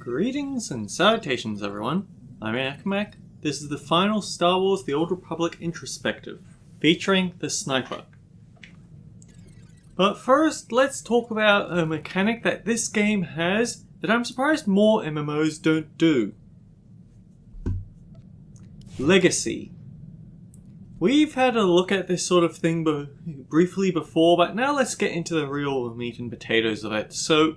Greetings and salutations, everyone. I'm Akmak. This is the final Star Wars The Old Republic Introspective, featuring the Sniper. But first, let's talk about a mechanic that this game has that I'm surprised more MMOs don't do. Legacy. We've had a look at this sort of thing briefly before, but now let's get into the real meat and potatoes of it. So,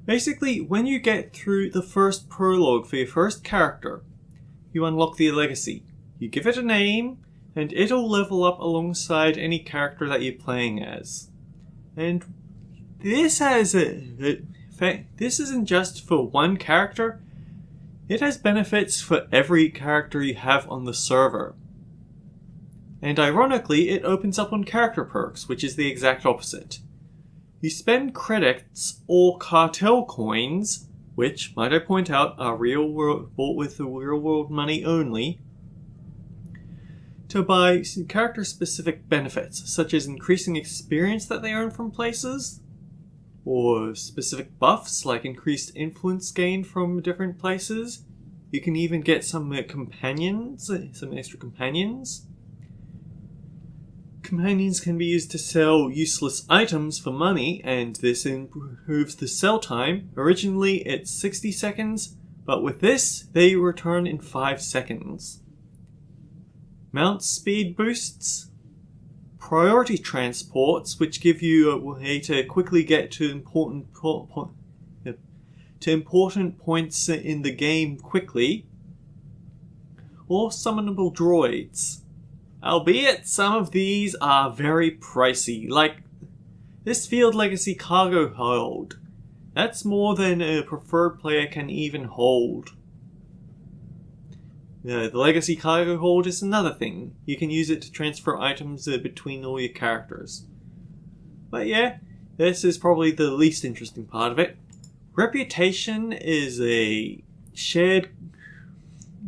basically, when you get through the first prologue for your first character, you unlock the legacy. You give it a name, and it'll level up alongside any character that you're playing as. And this isn't just for one character, it has benefits for every character you have on the server. And ironically, it opens up on character perks, which is the exact opposite. You spend credits or cartel coins, which, might I point out, are bought with the real world money only, to buy character-specific benefits, such as increasing experience that they earn from places, or specific buffs like increased influence gained from different places. You can even get some companions, some extra companions. Companions can be used to sell useless items for money, and this improves the sell time. Originally it's 60 seconds, but with this, they return in 5 seconds. Mount speed boosts. Priority transports, which give you a way to quickly get to important points in the game quickly. Or summonable droids. Albeit some of these are very pricey, like this Field Legacy cargo hold. That's more than a preferred player can even hold. The Legacy cargo hold is another thing. You can use it to transfer items between all your characters. But yeah, this is probably the least interesting part of it. Reputation is a shared...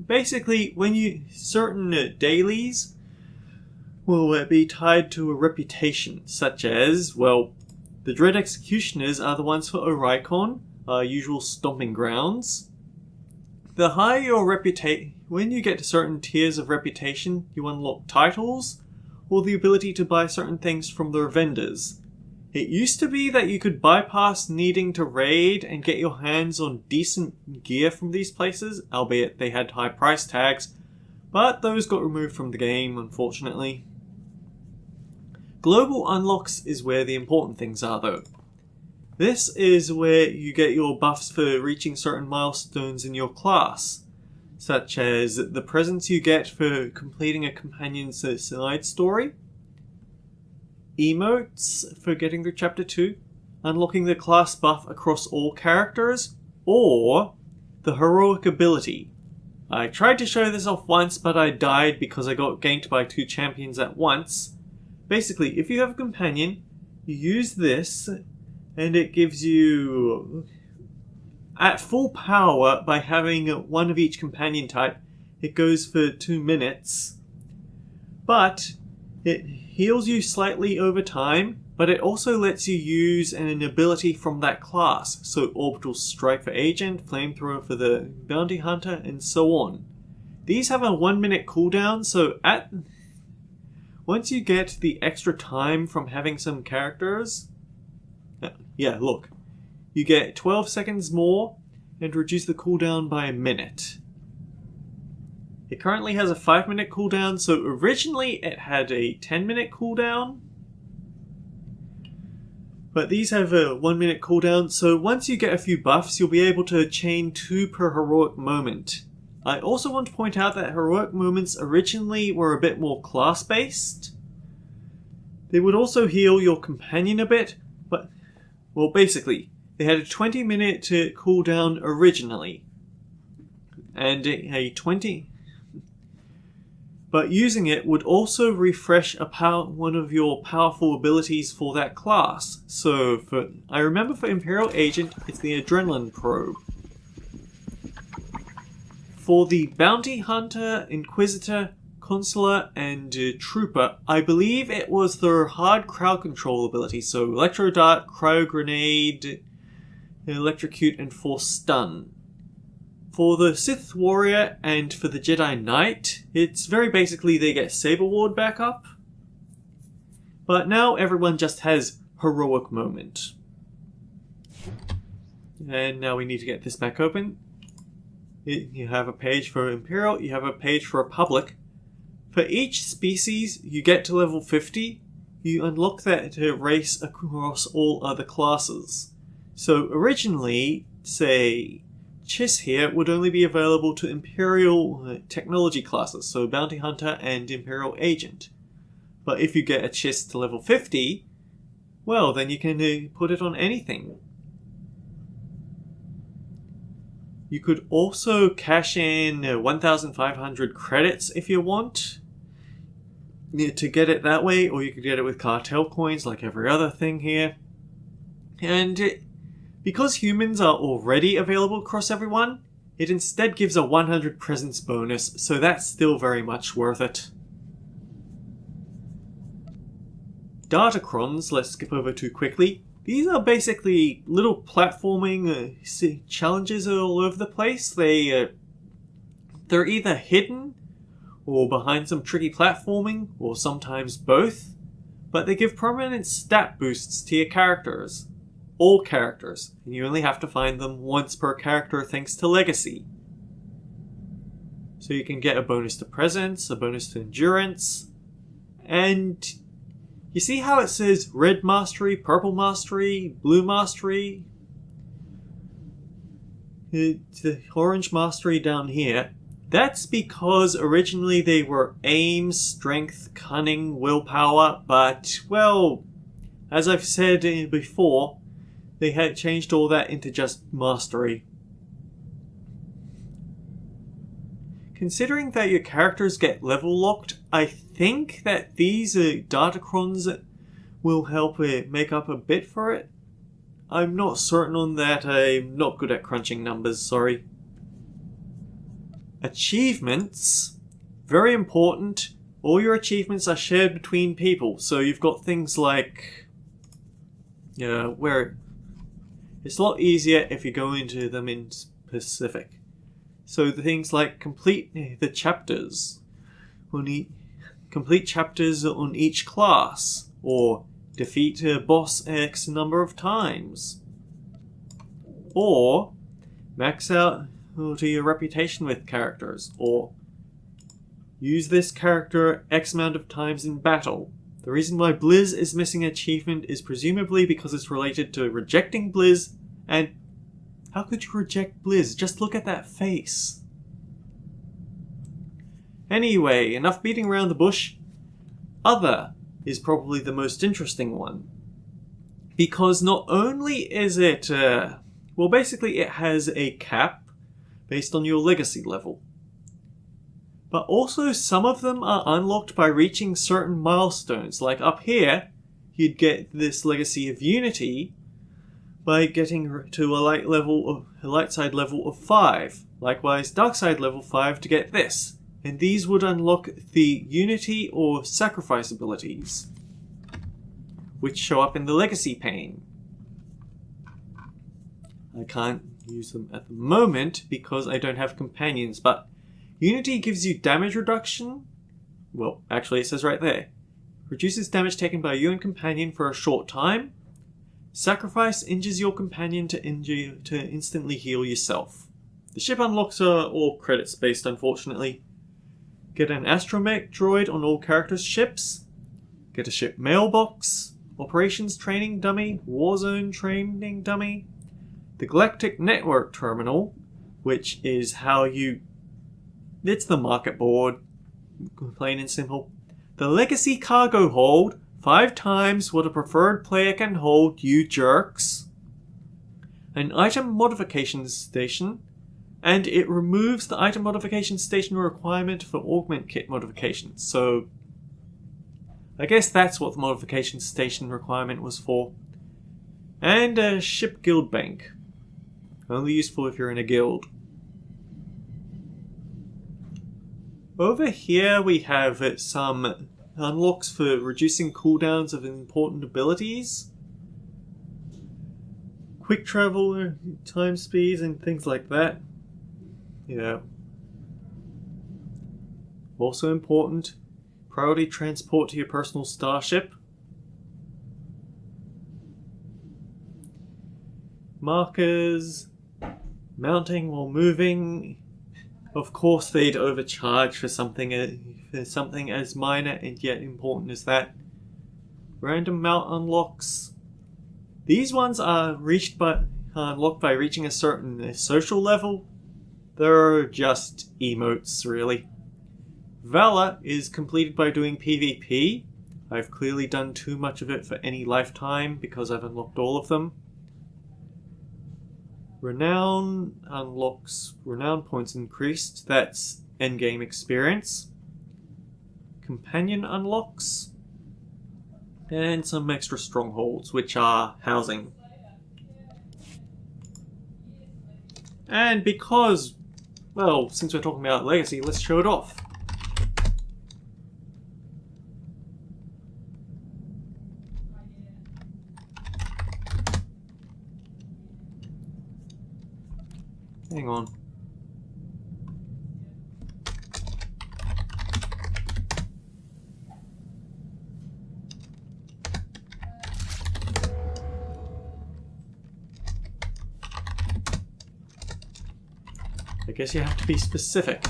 Basically, when you... certain dailies will be tied to a reputation, such as, well, the Dread Executioners are the ones for Oricon, our usual stomping grounds. The higher your reputation, when you get to certain tiers of reputation, you unlock titles, or the ability to buy certain things from their vendors. It used to be that you could bypass needing to raid and get your hands on decent gear from these places, albeit they had high price tags, but those got removed from the game, unfortunately. Global unlocks is where the important things are, though. This is where you get your buffs for reaching certain milestones in your class, such as the presents you get for completing a companion's side story, emotes for getting through Chapter 2, unlocking the class buff across all characters, or the heroic ability. I tried to show this off once, but I died because I got ganked by 2 champions at once. Basically, if you have a companion, you use this, and it gives you... At full power, by having one of each companion type, it goes for 2 minutes. But it heals you slightly over time, but it also lets you use an ability from that class. So Orbital Strike for Agent, Flamethrower for the Bounty Hunter, and so on. These have a 1-minute cooldown, so once you get the extra time from having some characters... Yeah, look. You get 12 seconds more and reduce the cooldown by a minute. It currently has a 5-minute cooldown, so originally it had a 10-minute cooldown. But these have a 1-minute cooldown, so once you get a few buffs, you'll be able to chain 2 per heroic moment. I also want to point out that heroic moments originally were a bit more class-based. They would also heal your companion a bit, but, well, basically, they had a 20-minute cooldown originally. And a 20... But using it would also refresh one of your powerful abilities for that class. So, I remember for Imperial Agent, it's the Adrenaline Probe. For the Bounty Hunter, Inquisitor, Consular, and Trooper, I believe it was their hard crowd control ability, so Electro Dart, Cryo Grenade, Electrocute, and Force Stun. For the Sith Warrior and for the Jedi Knight, it's very basically they get Saber Ward back up. But now everyone just has Heroic Moment. And now we need to get this back open. You have a page for Imperial, you have a page for Republic. For each species you get to level 50, you unlock that race across all other classes. So originally, say, Chiss here would only be available to Imperial technology classes, so Bounty Hunter and Imperial Agent. But if you get a Chiss to level 50, well, then you can put it on anything. You could also cash in 1,500 credits if you want to get it that way, or you could get it with cartel coins like every other thing here. And because humans are already available across everyone, it instead gives a 100 presence bonus, so that's still very much worth it. Data Crons, let's skip over to quickly. These are basically little platforming challenges all over the place. They're either hidden or behind some tricky platforming, or sometimes both, but they give permanent stat boosts to your characters. All characters, and you only have to find them once per character thanks to Legacy. So you can get a bonus to Presence, a bonus to Endurance, and you see how it says Red Mastery, Purple Mastery, Blue Mastery? The Orange Mastery down here. That's because originally they were Aim, Strength, Cunning, Willpower, but, well, as I've said before, they had changed all that into just Mastery. Considering that your characters get level locked, I think that these Datacrons will help make up a bit for it. I'm not certain on that. I'm not good at crunching numbers, sorry. Achievements. Very important. All your achievements are shared between people. So you've got things like... where... It's a lot easier if you go into them in specific. So the things like complete the chapters. Complete chapters on each class. Or defeat a boss X number of times. Or max out to your reputation with characters, or use this character X amount of times in battle. The reason why Blizz is missing an achievement is presumably because it's related to rejecting Blizz, and how could you reject Blizz? Just look at that face. Anyway, enough beating around the bush. Other is probably the most interesting one. Because not only is it, well, basically it has a cap based on your legacy level. But also some of them are unlocked by reaching certain milestones. Like up here, you'd get this Legacy of Unity by getting to a light side level of 5. Likewise, dark side level 5 to get this. And these would unlock the Unity or Sacrifice abilities, which show up in the Legacy pane. I can't use them at the moment because I don't have companions, but Unity gives you damage reduction. Well, actually it says right there. Reduces damage taken by you and companion for a short time. Sacrifice injures your companion to instantly heal yourself. The ship unlocks are all credits based, unfortunately. Get an astromech droid on all characters' ships. Get a ship mailbox. Operations training dummy. Warzone training dummy. The Galactic Network Terminal, which is how you... It's the market board, plain and simple. The Legacy Cargo Hold, 5 times what a preferred player can hold, you jerks. An Item Modification Station, and it removes the Item Modification Station requirement for Augment Kit modifications, so... I guess that's what the Modification Station requirement was for. And a Ship Guild Bank. Only useful if you're in a guild. Over here we have some unlocks for reducing cooldowns of important abilities. Quick travel, time speeds and things like that. Yeah. Also important, priority transport to your personal starship. Markers, mounting while moving. Of course they'd overcharge for something as minor and yet important as that. Random mount unlocks. These ones are unlocked by reaching a certain social level. They're just emotes, really. Valor is completed by doing PvP. I've clearly done too much of it for any lifetime because I've unlocked all of them. Renown unlocks renown points increased. That's endgame experience. Companion unlocks. And some extra strongholds, which are housing. And because, well, since we're talking about Legacy, let's show it off. Hang on. I guess you have to be specific.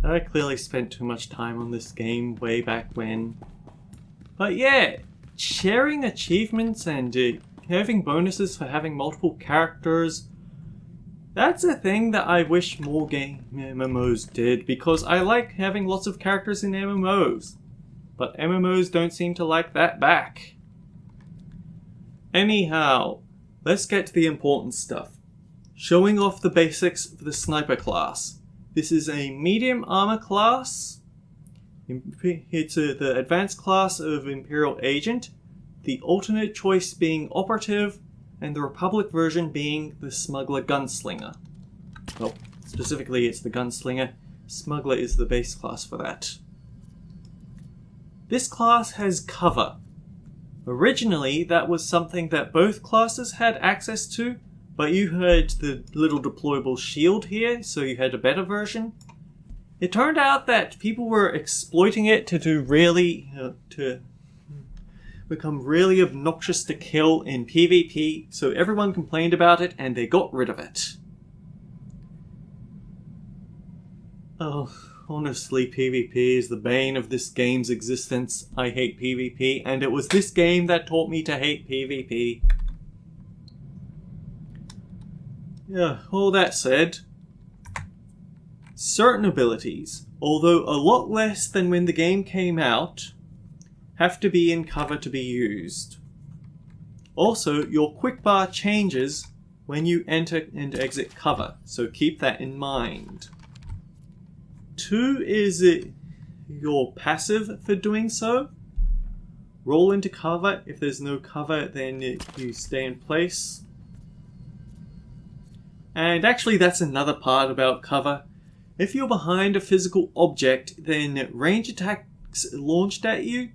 I clearly spent too much time on this game way back when. But yeah, sharing achievements and having bonuses for having multiple characters, that's a thing that I wish more game MMOs did, because I like having lots of characters in MMOs. But MMOs don't seem to like that back. Anyhow, let's get to the important stuff. Showing off the basics for the sniper class. This is a medium armor class. It's the advanced class of Imperial Agent, the alternate choice being Operative, and the Republic version being the Smuggler Gunslinger. Well, specifically it's the Gunslinger. Smuggler is the base class for that. This class has cover. Originally, that was something that both classes had access to, but you had the little deployable shield here, so you had a better version. It turned out that people were exploiting it to become really obnoxious to kill in PvP, so everyone complained about it and they got rid of it. Oh, honestly, PvP is the bane of this game's existence. I hate PvP, and it was this game that taught me to hate PvP. Yeah, all that said, certain abilities, although a lot less than when the game came out, have to be in cover to be used. Also, your quick bar changes when you enter and exit cover, so keep that in mind. 2 is your passive for doing so. Roll into cover. If there's no cover, then you stay in place. And actually, that's another part about cover. If you're behind a physical object, then range attacks launched at you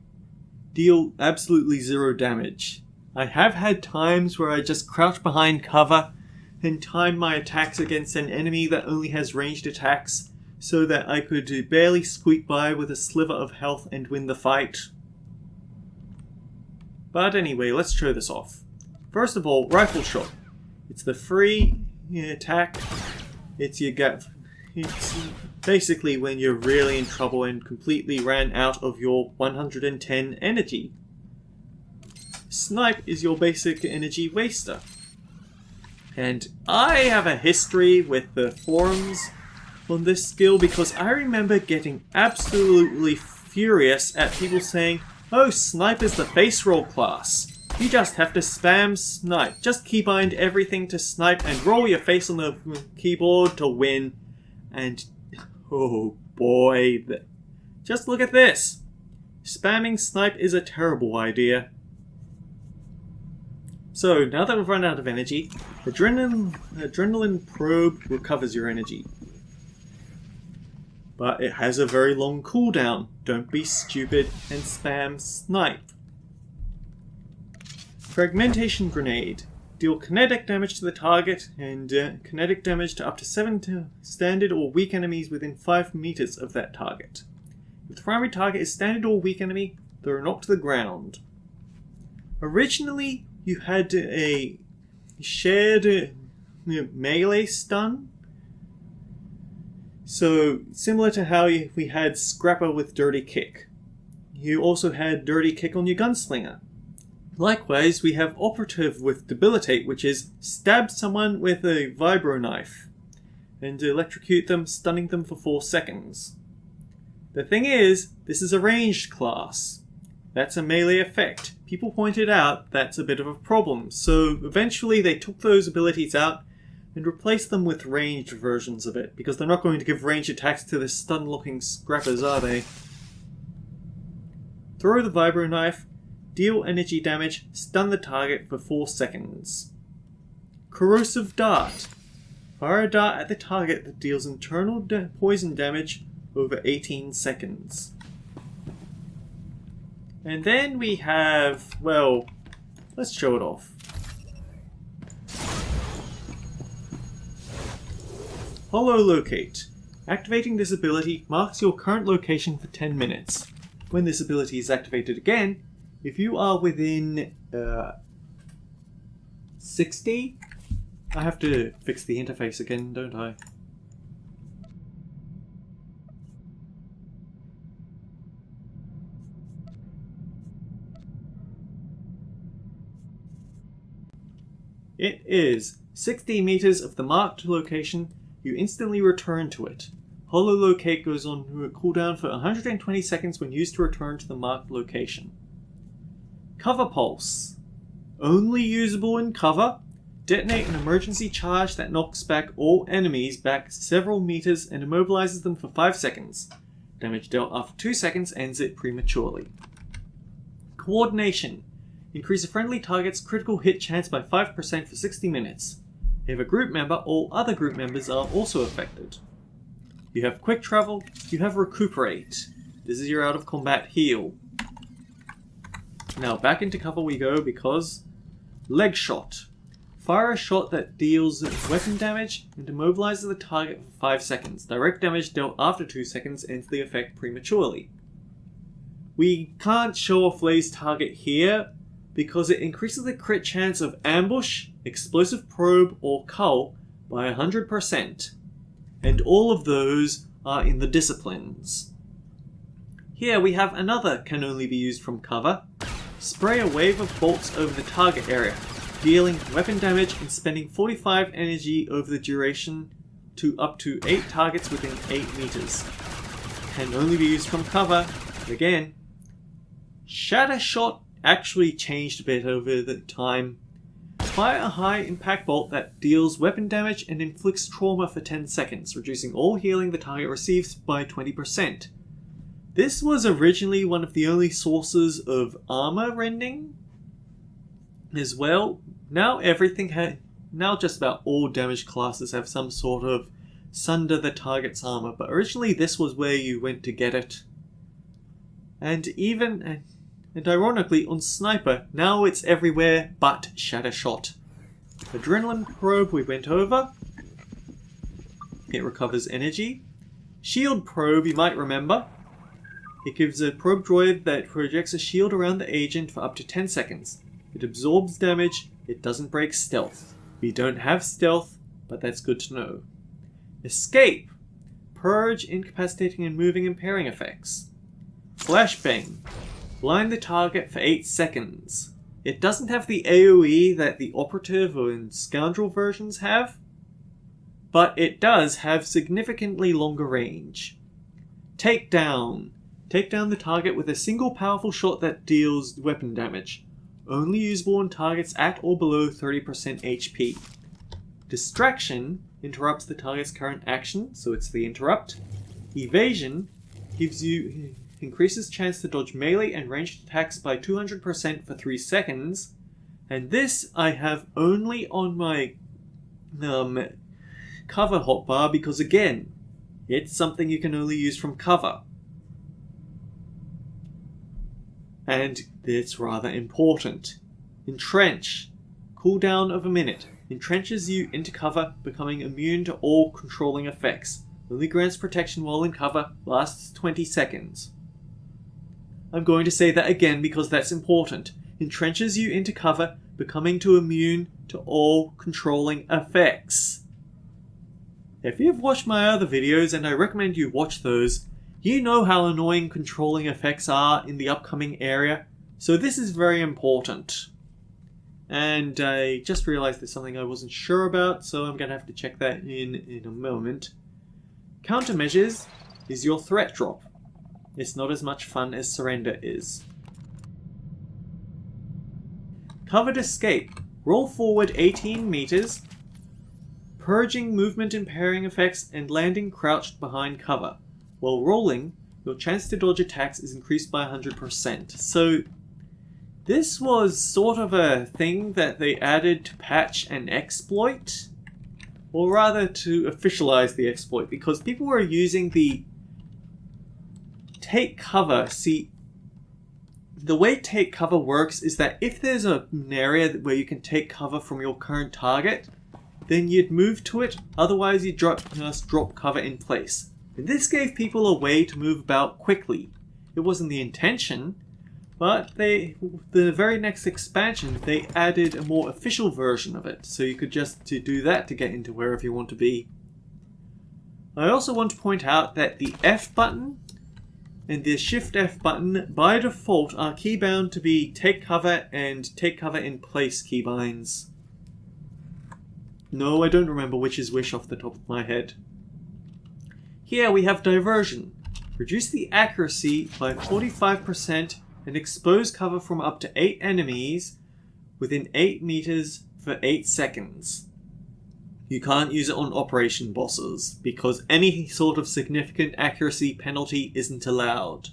deal absolutely 0 damage. I have had times where I just crouch behind cover and time my attacks against an enemy that only has ranged attacks so that I could barely squeak by with a sliver of health and win the fight. But anyway, let's show this off. First of all, Rifle Shot. It's the free attack. It's basically when you're really in trouble and completely ran out of your 110 energy. Snipe is your basic energy waster. And I have a history with the forums on this skill because I remember getting absolutely furious at people saying, "Oh, Snipe is the face roll class. You just have to spam snipe. Just keybind everything to snipe and roll your face on the keyboard to win." And oh boy, just look at this. Spamming snipe is a terrible idea. So, now that we've run out of energy, Adrenaline Probe recovers your energy. But it has a very long cooldown. Don't be stupid and spam Snipe. Fragmentation Grenade. Deal kinetic damage to the target and kinetic damage to up to 7 standard or weak enemies within 5 meters of that target. If the primary target is standard or weak enemy, they are knocked to the ground. Originally, you had a shared melee stun. So, similar to how we had Scrapper with Dirty Kick. You also had Dirty Kick on your Gunslinger. Likewise, we have Operative with Debilitate, which is stab someone with a vibro knife and electrocute them, stunning them for 4 seconds. The thing is, this is a ranged class. That's a melee effect. People pointed out that's a bit of a problem, so eventually they took those abilities out and replaced them with ranged versions of it, because they're not going to give ranged attacks to the stun-looking scrappers, are they? Throw the vibro knife, deal energy damage, stun the target for 4 seconds. Corrosive Dart. Fire a dart at the target that deals internal poison damage over 18 seconds. And then we have, well, let's show it off. Hololocate. Activating this ability marks your current location for 10 minutes. When this ability is activated again, if you are within 60, I have to fix the interface again, don't I? It is 60 meters of the marked location. You instantly return to it. Hololocate goes on to a cooldown for 120 seconds when used to return to the marked location. Cover Pulse. Only usable in cover. Detonate an emergency charge that knocks back all enemies back several meters and immobilizes them for 5 seconds. Damage dealt after 2 seconds ends it prematurely. Coordination. Increase a friendly target's critical hit chance by 5% for 60 minutes. If a group member, all other group members are also affected. You have Quick Travel, you have Recuperate. This is your out of combat heal. Now back into cover we go because Leg Shot. Fire a shot that deals weapon damage and immobilizes the target for 5 seconds. Direct damage dealt after 2 seconds ends the effect prematurely. We can't show off Lay's target here because it increases the crit chance of Ambush, Explosive Probe, or Cull by 100%. And all of those are in the disciplines. Here we have another can only be used from cover. Spray a wave of bolts over the target area, dealing weapon damage and spending 45 energy over the duration to up to 8 targets within 8 meters. Can only be used from cover. Again, Shatter Shot actually changed a bit over the time. Fire a high impact bolt that deals weapon damage and inflicts trauma for 10 seconds, reducing all healing the target receives by 20%. This was originally one of the only sources of armor rending as well. Now just about all damage classes have some sort of sunder the target's armor, but originally this was where you went to get it. And ironically, on Sniper, now it's everywhere but Shatter Shot. Adrenaline Probe we went over. It recovers energy. Shield Probe you might remember. It gives a probe droid that projects a shield around the agent for up to 10 seconds. It absorbs damage, it doesn't break stealth. We don't have stealth, but that's good to know. Escape. Purge, incapacitating and moving impairing effects. Flashbang. Blind the target for 8 seconds. It doesn't have the AoE that the Operative and Scoundrel versions have, but it does have significantly longer range. Takedown. Take down the target with a single powerful shot that deals weapon damage. Only usable on targets at or below 30% HP. Distraction interrupts the target's current action, so it's the interrupt. Evasion increases chance to dodge melee and ranged attacks by 200% for 3 seconds. And this I have only on my cover hotbar because, again, it's something you can only use from cover. And it's rather important. Entrench. Cooldown of a minute. Entrenches you into cover, becoming immune to all controlling effects. Only grants protection while in cover, lasts 20 seconds. I'm going to say that again because that's important. Entrenches you into cover, becoming immune to all controlling effects. If you've watched my other videos, and I recommend you watch those, you know how annoying controlling effects are in the upcoming area, so this is very important. And I just realized there's something I wasn't sure about, so I'm going to have to check that in a moment. Countermeasures is your threat drop. It's not as much fun as surrender is. Covered escape. Roll forward 18 meters, purging movement impairing effects and landing crouched behind cover. While rolling, your chance to dodge attacks is increased by 100%. So this was sort of a thing that they added to patch an exploit, or rather to officialize the exploit, because people were using the take cover. See, the way take cover works is that if there's an area where you can take cover from your current target, then you'd move to it, otherwise you'd just drop cover in place. And this gave people a way to move about quickly. It wasn't the intention, but the very next expansion, they added a more official version of it, so you could just do that to get into wherever you want to be. I also want to point out that the F button and the Shift F button by default are keybound to be take cover and take cover in place keybinds. No, I don't remember which is which off the top of my head. Here we have diversion. Reduce the accuracy by 45% and expose cover from up to 8 enemies within 8 meters for 8 seconds. You can't use it on operation bosses because any sort of significant accuracy penalty isn't allowed.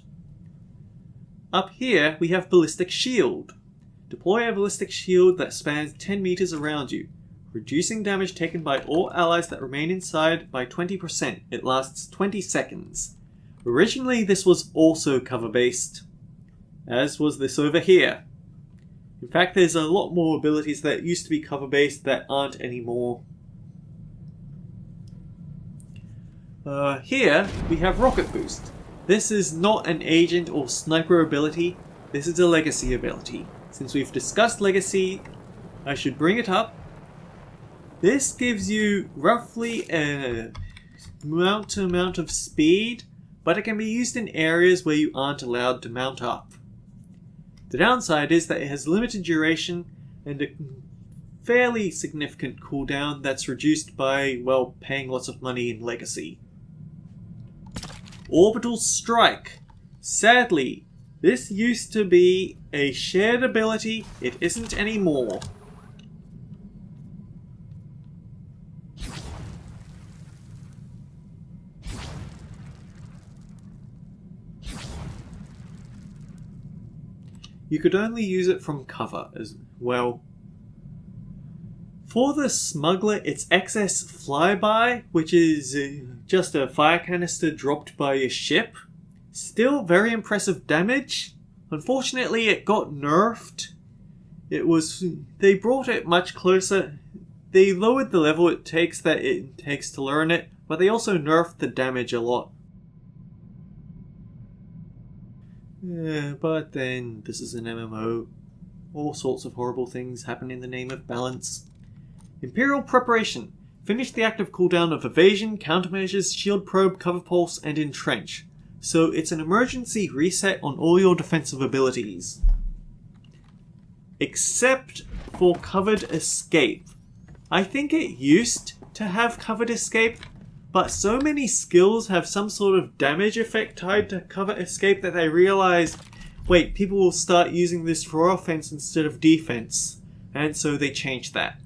Up here we have Ballistic Shield. Deploy a Ballistic Shield that spans 10 meters around you, reducing damage taken by all allies that remain inside by 20%. It lasts 20 seconds. Originally this was also cover based, as was this over here. In fact, there's a lot more abilities that used to be cover based that aren't anymore. Here we have Rocket Boost. This is not an agent or sniper ability, this is a legacy ability. Since we've discussed legacy, I should bring it up. This gives you roughly an amount of speed, but it can be used in areas where you aren't allowed to mount up. The downside is that it has limited duration and a fairly significant cooldown that's reduced by, well, paying lots of money in legacy. Orbital Strike. Sadly, this used to be a shared ability, it isn't anymore. You could only use it from cover as well. For the Smuggler, it's excess flyby, which is just a fire canister dropped by a ship. Still very impressive damage. Unfortunately, it got nerfed. They brought it much closer. They lowered the level it takes to learn it, but they also nerfed the damage a lot. But then, this is an MMO. All sorts of horrible things happen in the name of balance. Imperial Preparation. Finish the active cooldown of Evasion, Countermeasures, Shield Probe, Cover Pulse, and Entrench. So it's an emergency reset on all your defensive abilities. Except for Covered Escape. I think it used to have Covered Escape, but so many skills have some sort of damage effect tied to Cover Escape that I realized, wait, people will start using this for offense instead of defense. And so they changed that.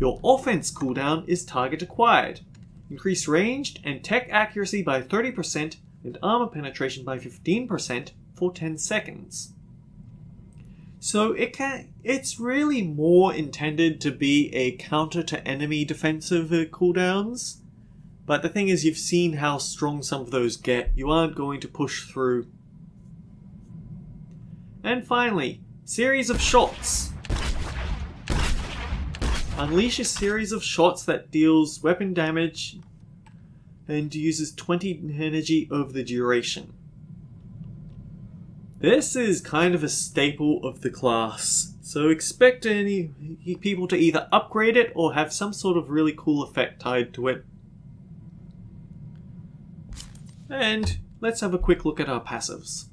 Your offense cooldown is target acquired. Increase ranged and tech accuracy by 30% and armor penetration by 15% for 10 seconds. So it's really more intended to be a counter to enemy defensive cooldowns. But the thing is, you've seen how strong some of those get. You aren't going to push through. And finally, series of shots. Unleash a series of shots that deals weapon damage and uses 20 energy over the duration. This is kind of a staple of the class, so expect any people to either upgrade it or have some sort of really cool effect tied to it. And let's have a quick look at our passives.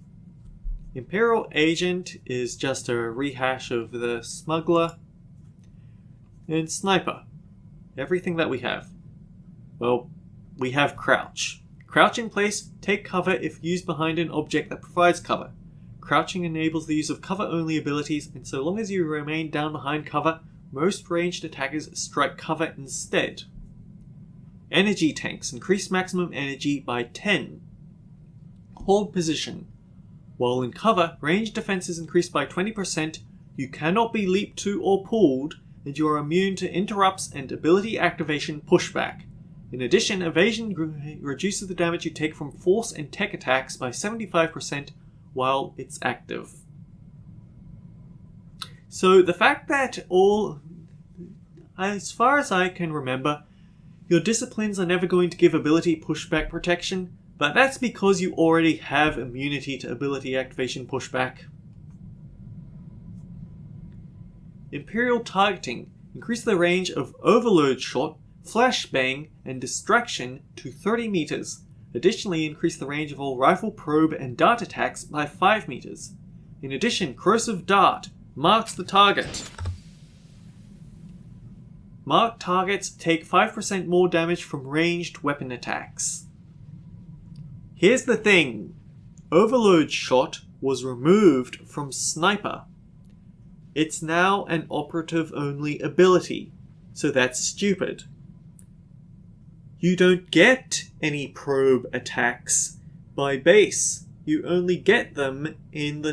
Imperial Agent is just a rehash of the Smuggler. And Sniper. Everything that we have. Well, we have Crouch. Crouch in place, take cover if used behind an object that provides cover. Crouching enables the use of cover-only abilities, and so long as you remain down behind cover, most ranged attackers strike cover instead. Energy tanks increase maximum energy by 10. Hold position. While in cover, ranged defense is increased by 20%, you cannot be leaped to or pulled, and you are immune to interrupts and ability activation pushback. In addition, Evasion reduces the damage you take from force and tech attacks by 75% while it's active. So the fact that as far as I can remember, your disciplines are never going to give ability pushback protection, but that's because you already have immunity to ability activation pushback. Imperial Targeting. Increase the range of Overload Shot, Flashbang, and Distraction to 30 meters. Additionally, increase the range of all rifle, probe, and dart attacks by 5 meters. In addition, Corrosive Dart marks the target. Marked targets take 5% more damage from ranged weapon attacks. Here's the thing. Overload Shot was removed from Sniper. It's now an operative-only ability, so that's stupid. You don't get any probe attacks by base. You only get them in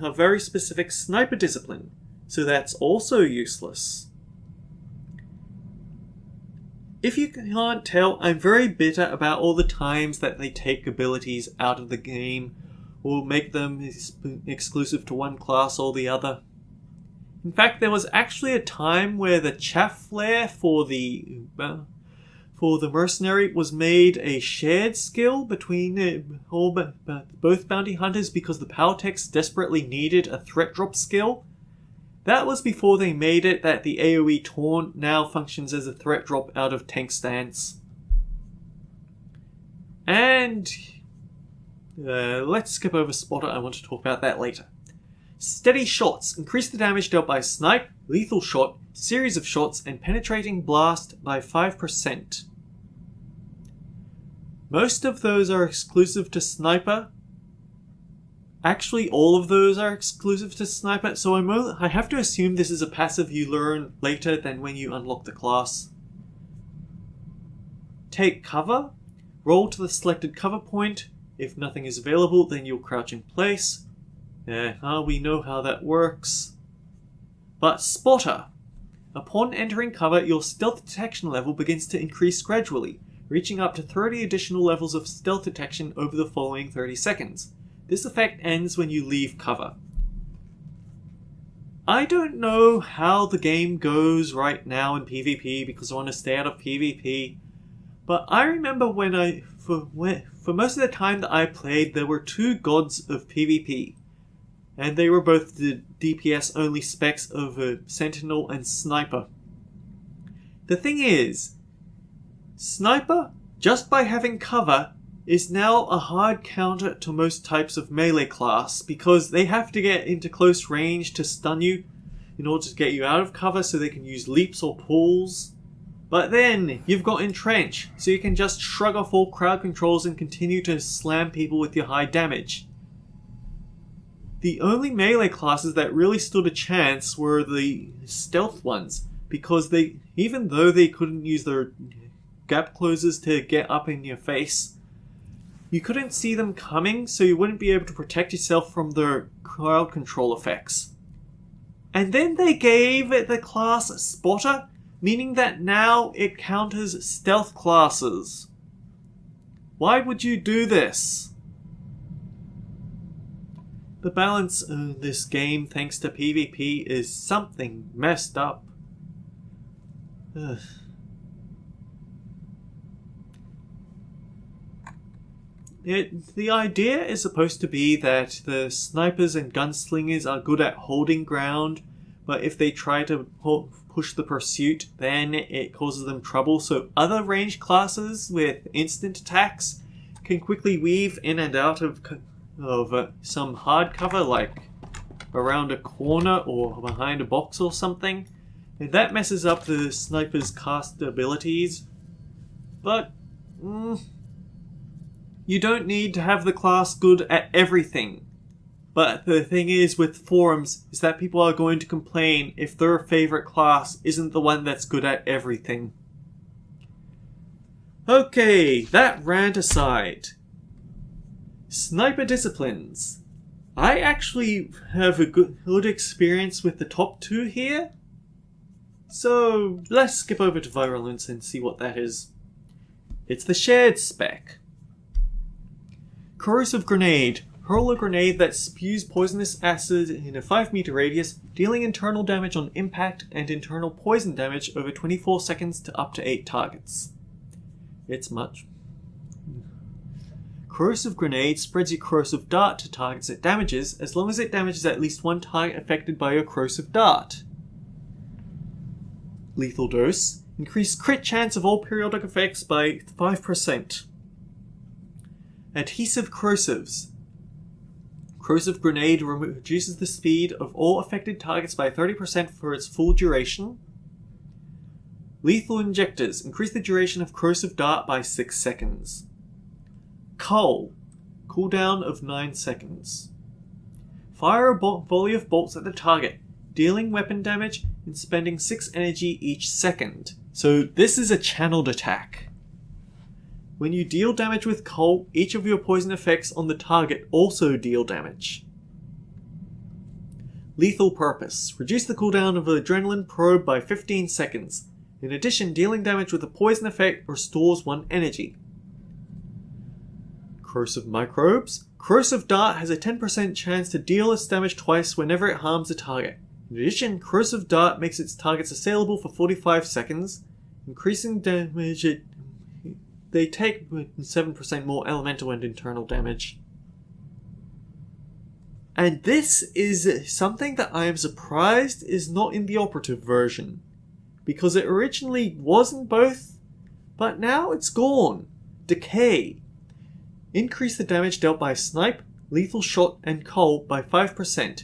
a very specific sniper discipline, so that's also useless. If you can't tell, I'm very bitter about all the times that they take abilities out of the game or make them exclusive to one class or the other. In fact, there was actually a time where the chaff flare for the mercenary was made a shared skill between both bounty hunters because the power techs desperately needed a threat drop skill. That was before they made it that the AoE Taunt now functions as a threat drop out of tank stance. And let's skip over Spotter, I want to talk about that later. Steady shots increase the damage dealt by snipe, lethal shot, series of shots, and penetrating blast by 5%. Most of those are exclusive to Sniper. Actually, all of those are exclusive to Sniper, so I have to assume this is a passive you learn later than when you unlock the class. Take cover. Roll to the selected cover point. If nothing is available, then you'll crouch in place. We know how that works. But Spotter. Upon entering cover, your stealth detection level begins to increase gradually, reaching up to 30 additional levels of stealth detection over the following 30 seconds. This effect ends when you leave cover. I don't know how the game goes right now in PvP because I want to stay out of PvP, but I remember for most of the time that I played, there were two gods of PvP, and they were both the DPS only specs of Sentinel and Sniper. The thing is, Sniper, just by having cover, is now a hard counter to most types of melee class because they have to get into close range to stun you in order to get you out of cover so they can use leaps or pulls. But then you've got Entrench, so you can just shrug off all crowd controls and continue to slam people with your high damage. The only melee classes that really stood a chance were the stealth ones, because even though they couldn't use their gap closers to get up in your face, you couldn't see them coming, so you wouldn't be able to protect yourself from their crowd control effects. And then they gave it the class Spotter, meaning that now it counters stealth classes. Why would you do this? The balance of this game, thanks to PvP, is something messed up. Ugh. The idea is supposed to be that the snipers and gunslingers are good at holding ground, but if they try to push the pursuit, then it causes them trouble. So other ranged classes with instant attacks can quickly weave in and out of some hard cover, like around a corner or behind a box or something. And that messes up the sniper's cast abilities. But you don't need to have the class good at everything. But the thing is with forums is that people are going to complain if their favorite class isn't the one that's good at everything. Okay, that rant aside. Sniper disciplines. I actually have a good experience with the top two here. So let's skip over to Virulence and see what that is. It's the shared spec. Corrosive Grenade. Hurl a grenade that spews poisonous acid in a 5-meter radius, dealing internal damage on impact and internal poison damage over 24 seconds to up to 8 targets. It's much. Corrosive Grenade spreads your Corrosive Dart to targets it damages, as long as it damages at least one target affected by your Corrosive Dart. Lethal Dose. Increase crit chance of all periodic effects by 5%. Adhesive Corrosives. Corrosive Grenade reduces the speed of all affected targets by 30% for its full duration. Lethal Injectors. Increase the duration of Corrosive Dart by 6 seconds. Cull. Cooldown of 9 seconds. Fire a volley of bolts at the target, dealing weapon damage and spending 6 energy each second. So this is a channeled attack. When you deal damage with Cull, each of your poison effects on the target also deal damage. Lethal Purpose. Reduce the cooldown of Adrenaline Probe by 15 seconds. In addition, dealing damage with a poison effect restores 1 energy. Corrosive Microbes. Corrosive Dart has a 10% chance to deal its damage twice whenever it harms a target. In addition, Corrosive Dart makes its targets assailable for 45 seconds, increasing damage. They take 7% more elemental and internal damage. And this is something that I am surprised is not in the operative version, because it originally wasn't both, but now it's gone. Decay. Increase the damage dealt by Snipe, Lethal Shot, and Cull by 5%.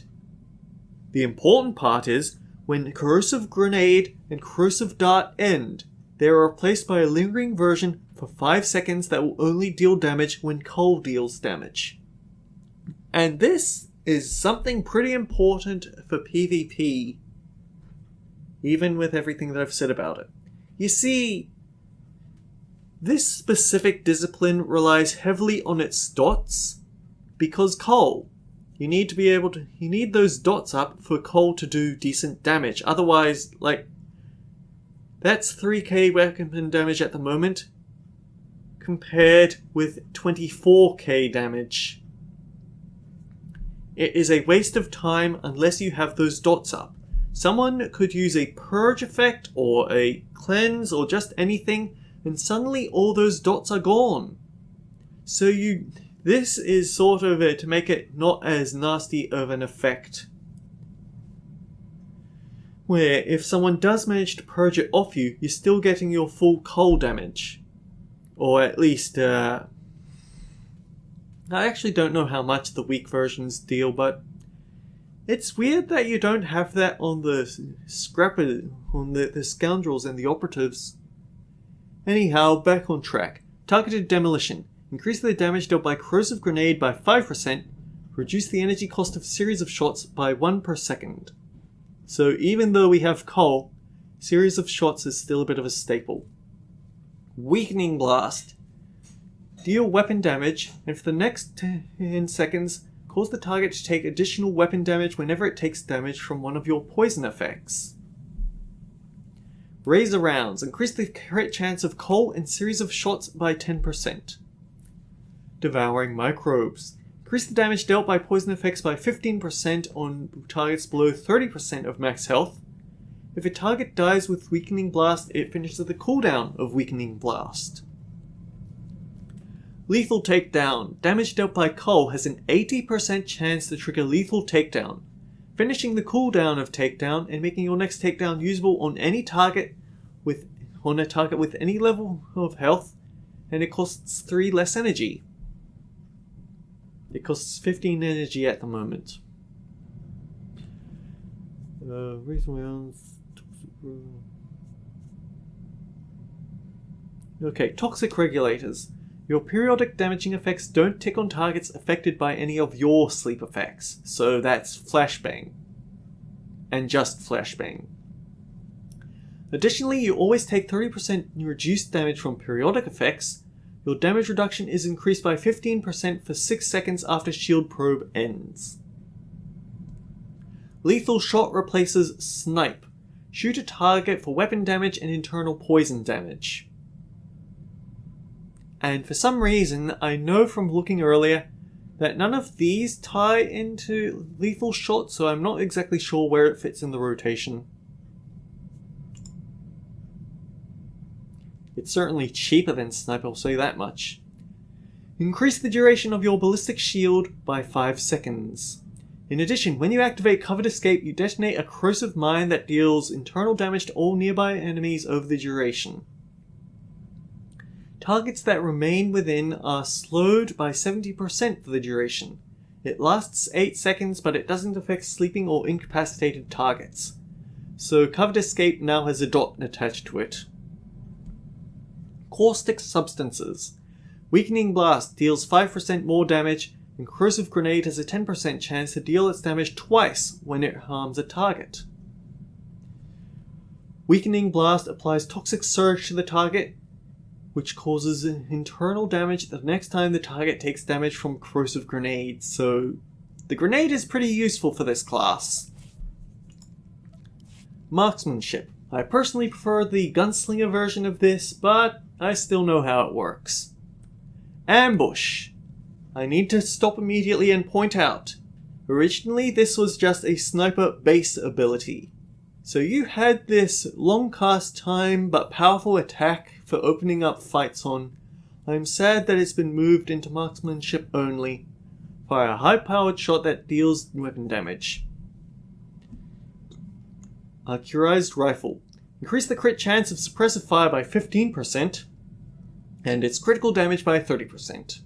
The important part is, when Corrosive Grenade and Corrosive Dart end, they are replaced by a lingering version for 5 seconds that will only deal damage when Cull deals damage. And this is something pretty important for PvP, even with everything that I've said about it. You see, this specific discipline relies heavily on its dots, because Cull, you need those dots up for Cull to do decent damage. Otherwise, that's 3k weapon damage at the moment, compared with 24k damage. It is a waste of time unless you have those dots up. Someone could use a purge effect or a cleanse or just anything, and suddenly all those dots are gone. So this is sort of to make it not as nasty of an effect. Where if someone does manage to purge it off you, you're still getting your full Cull damage. Or at least, I actually don't know how much the weak versions deal, but it's weird that you don't have that on the the scoundrels and the operatives. Anyhow, back on track. Targeted Demolition. Increase the damage dealt by Corrosive Grenade by 5%. Reduce the energy cost of series of shots by 1 per second. So even though we have Cull, series of shots is still a bit of a staple. Weakening Blast. Deal weapon damage, and for the next 10 seconds, Cause the target to take additional weapon damage whenever it takes damage from one of your poison effects. Razor rounds. Increase the crit chance of coal and series of shots by 10%. Devouring microbes. Increase the damage dealt by poison effects by 15% on targets below 30% of max health. If a target dies with Weakening Blast, it finishes the cooldown of Weakening Blast. Lethal Takedown. Damage dealt by coal has an 80% chance to trigger Lethal Takedown, finishing the cooldown of Takedown and making your next takedown usable on any target with any level of health, and it costs 3 less energy. It costs 15 energy at the moment. Okay, Toxic Regulators. Your periodic damaging effects don't tick on targets affected by any of your sleep effects, so that's Flashbang. And just Flashbang. Additionally, you always take 30% reduced damage from periodic effects. Your damage reduction is increased by 15% for 6 seconds after Shield Probe ends. Lethal Shot replaces Snipe. Shoot a target for weapon damage and internal poison damage. And for some reason, I know from looking earlier that none of these tie into Lethal Shot, so I'm not exactly sure where it fits in the rotation. It's certainly cheaper than Snipe, I'll say that much. Increase the duration of your Ballistic Shield by 5 seconds. In addition, when you activate Covered Escape, you detonate a corrosive mine that deals internal damage to all nearby enemies over the duration. Targets that remain within are slowed by 70% for the duration. It lasts 8 seconds, but it doesn't affect sleeping or incapacitated targets. So Covered Escape now has a dot attached to it. Caustic Substances. Weakening Blast deals 5% more damage, and Corrosive Grenade has a 10% chance to deal its damage twice when it harms a target. Weakening Blast applies Toxic Surge to the target, which causes internal damage the next time the target takes damage from Corrosive Grenade, so the grenade is pretty useful for this class. Marksmanship. I personally prefer the gunslinger version of this, but I still know how it works. Ambush. I need to stop immediately and point out. Originally this was just a sniper base ability. So you had this long cast time but powerful attack for opening up fights on. I'm sad that it's been moved into marksmanship only. Fire a high powered shot that deals weapon damage. Accurized Rifle. Increase the crit chance of suppressive fire by 15% and its critical damage by 30%.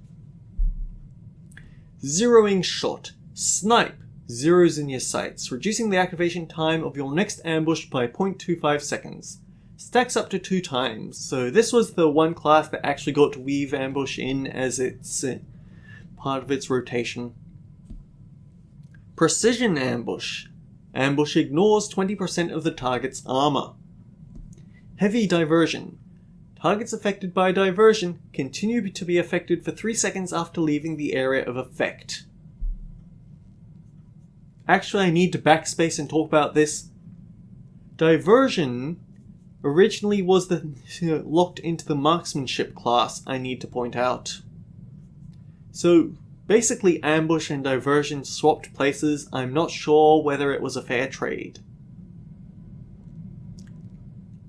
Zeroing Shot. Snipe. Zeros in your sights, reducing the activation time of your next ambush by 0.25 seconds. Stacks up to 2 times, so this was the one class that actually got to weave ambush in as its part of its rotation. Precision Ambush. Ambush ignores 20% of the target's armor. Heavy Diversion. Targets affected by diversion continue to be affected for 3 seconds after leaving the area of effect. Actually, I need to backspace and talk about this. Diversion originally was locked into the Marksmanship class, I need to point out. So, basically Ambush and Diversion swapped places. I'm not sure whether it was a fair trade.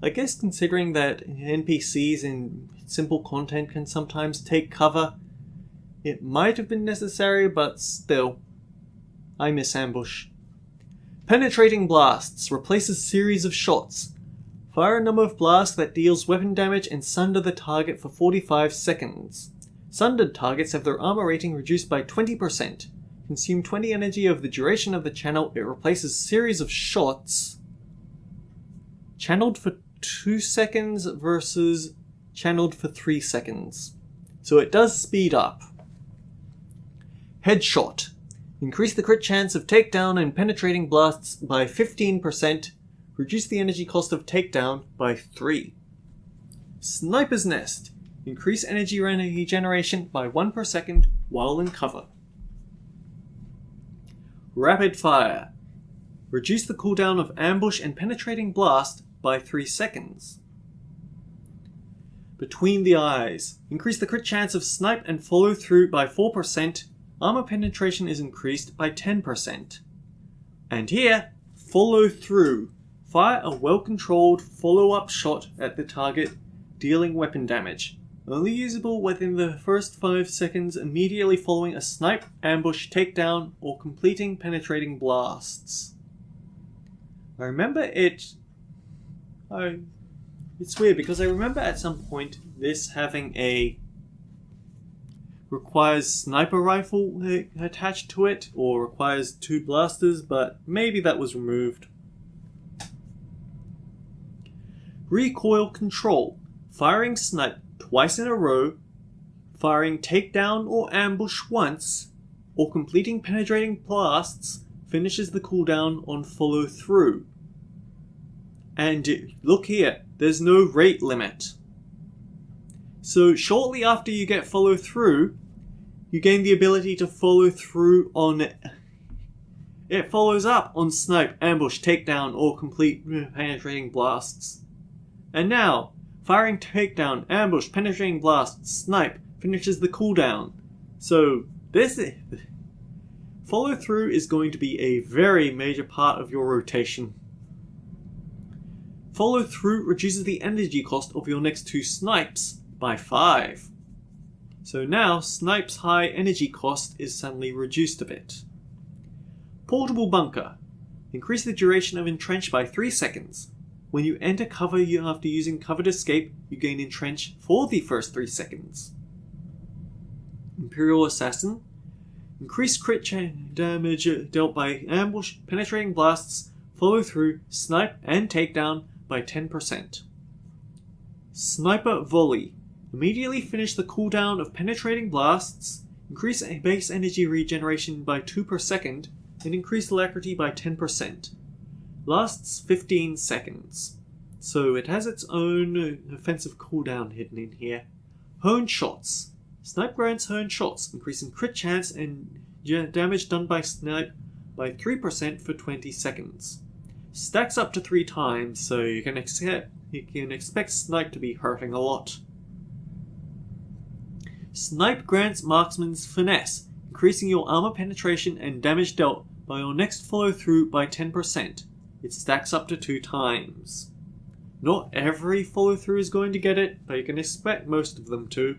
I guess considering that NPCs in simple content can sometimes take cover, it might have been necessary, but still. I miss Ambush. Penetrating Blasts replaces series of shots. Fire a number of blasts that deals weapon damage and sunder the target for 45 seconds. Sundered targets have their armor rating reduced by 20%. Consume 20 energy over the duration of the channel. It replaces series of shots channeled for 2 seconds versus channeled for 3 seconds. So it does speed up. Headshot. Increase the crit chance of takedown and penetrating blasts by 15%. Reduce the energy cost of takedown by 3. Sniper's Nest. Increase energy regeneration by 1 per second while in cover. Rapid Fire. Reduce the cooldown of Ambush and Penetrating Blast by 3 seconds. Between the Eyes. Increase the crit chance of Snipe and Follow Through by 4%. Armor penetration is increased by 10%. And here, Follow Through. Fire a well-controlled follow-up shot at the target, dealing weapon damage. Only usable within the first 5 seconds immediately following a snipe, ambush, takedown, or completing penetrating blasts. I remember it's weird because I remember at some point this having a requires sniper rifle attached to it, or requires 2 blasters, but maybe that was removed. Recoil Control. Firing snipe twice in a row, firing takedown or ambush once, or completing penetrating blasts finishes the cooldown on follow through. And look here, there's no rate limit. So shortly after you get follow through, you gain the ability to follow through on... It follows up on snipe, ambush, takedown, or complete penetrating blasts. And now, firing takedown, ambush, penetrating blast, snipe finishes the cooldown. So this follow through is going to be a very major part of your rotation. Follow through reduces the energy cost of your next 2 snipes by 5. So now snipe's high energy cost is suddenly reduced a bit. Portable Bunker. Increase the duration of Entrench by 3 seconds. When you enter cover after using Covered Escape, you gain Entrench for the first 3 seconds. Imperial Assassin. Increase crit damage dealt by ambush, penetrating blasts, follow through, snipe, and takedown by 10%. Sniper Volley. Immediately finish the cooldown of penetrating blasts, increase base energy regeneration by 2 per second, and increase alacrity by 10%. Lasts 15 seconds. So it has its own offensive cooldown hidden in here. Hone Shots. Snipe grants Hone Shots, increasing crit chance and damage done by snipe by 3% for 20 seconds. Stacks up to 3 times, so you can expect snipe to be hurting a lot. Snipe grants Marksman's Finesse, increasing your armor penetration and damage dealt by your next follow through by 10%. It stacks up to 2 times. Not every follow through is going to get it, but you can expect most of them to.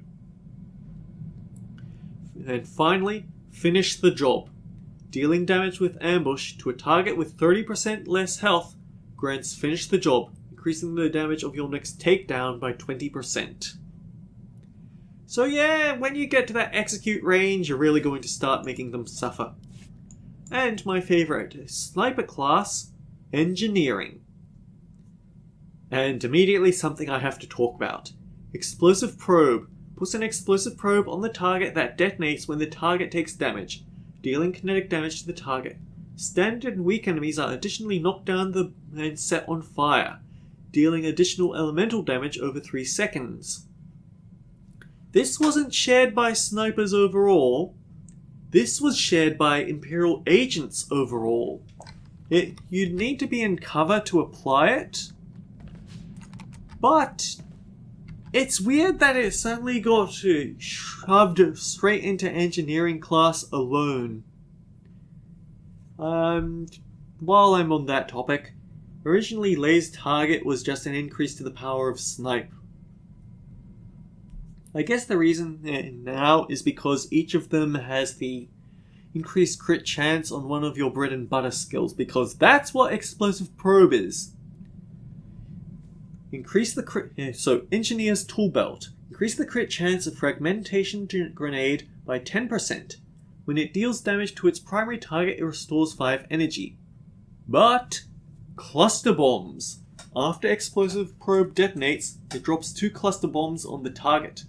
And finally, Finish the Job. Dealing damage with ambush to a target with 30% less health grants Finish the Job, increasing the damage of your next takedown by 20%. So yeah, when you get to that execute range, you're really going to start making them suffer. And my favourite, Sniper class, Engineering. And immediately something I have to talk about. Explosive Probe. Puts an explosive probe on the target that detonates when the target takes damage, dealing kinetic damage to the target. Standard and weak enemies are additionally knocked down and set on fire, dealing additional elemental damage over 3 seconds. This wasn't shared by snipers overall. This was shared by Imperial agents overall. You'd need to be in cover to apply it. But it's weird that it suddenly got shoved straight into engineering class alone. While I'm on that topic, originally Lay's target was just an increase to the power of snipe. I guess the reason now is because each of them has the increased crit chance on one of your bread and butter skills, because that's what Explosive Probe is. Increase the crit... So, Engineer's Tool Belt. Increase the crit chance of Fragmentation Grenade by 10%. When it deals damage to its primary target, it restores 5 energy. But Cluster Bombs. After Explosive Probe detonates, it drops 2 cluster bombs on the target.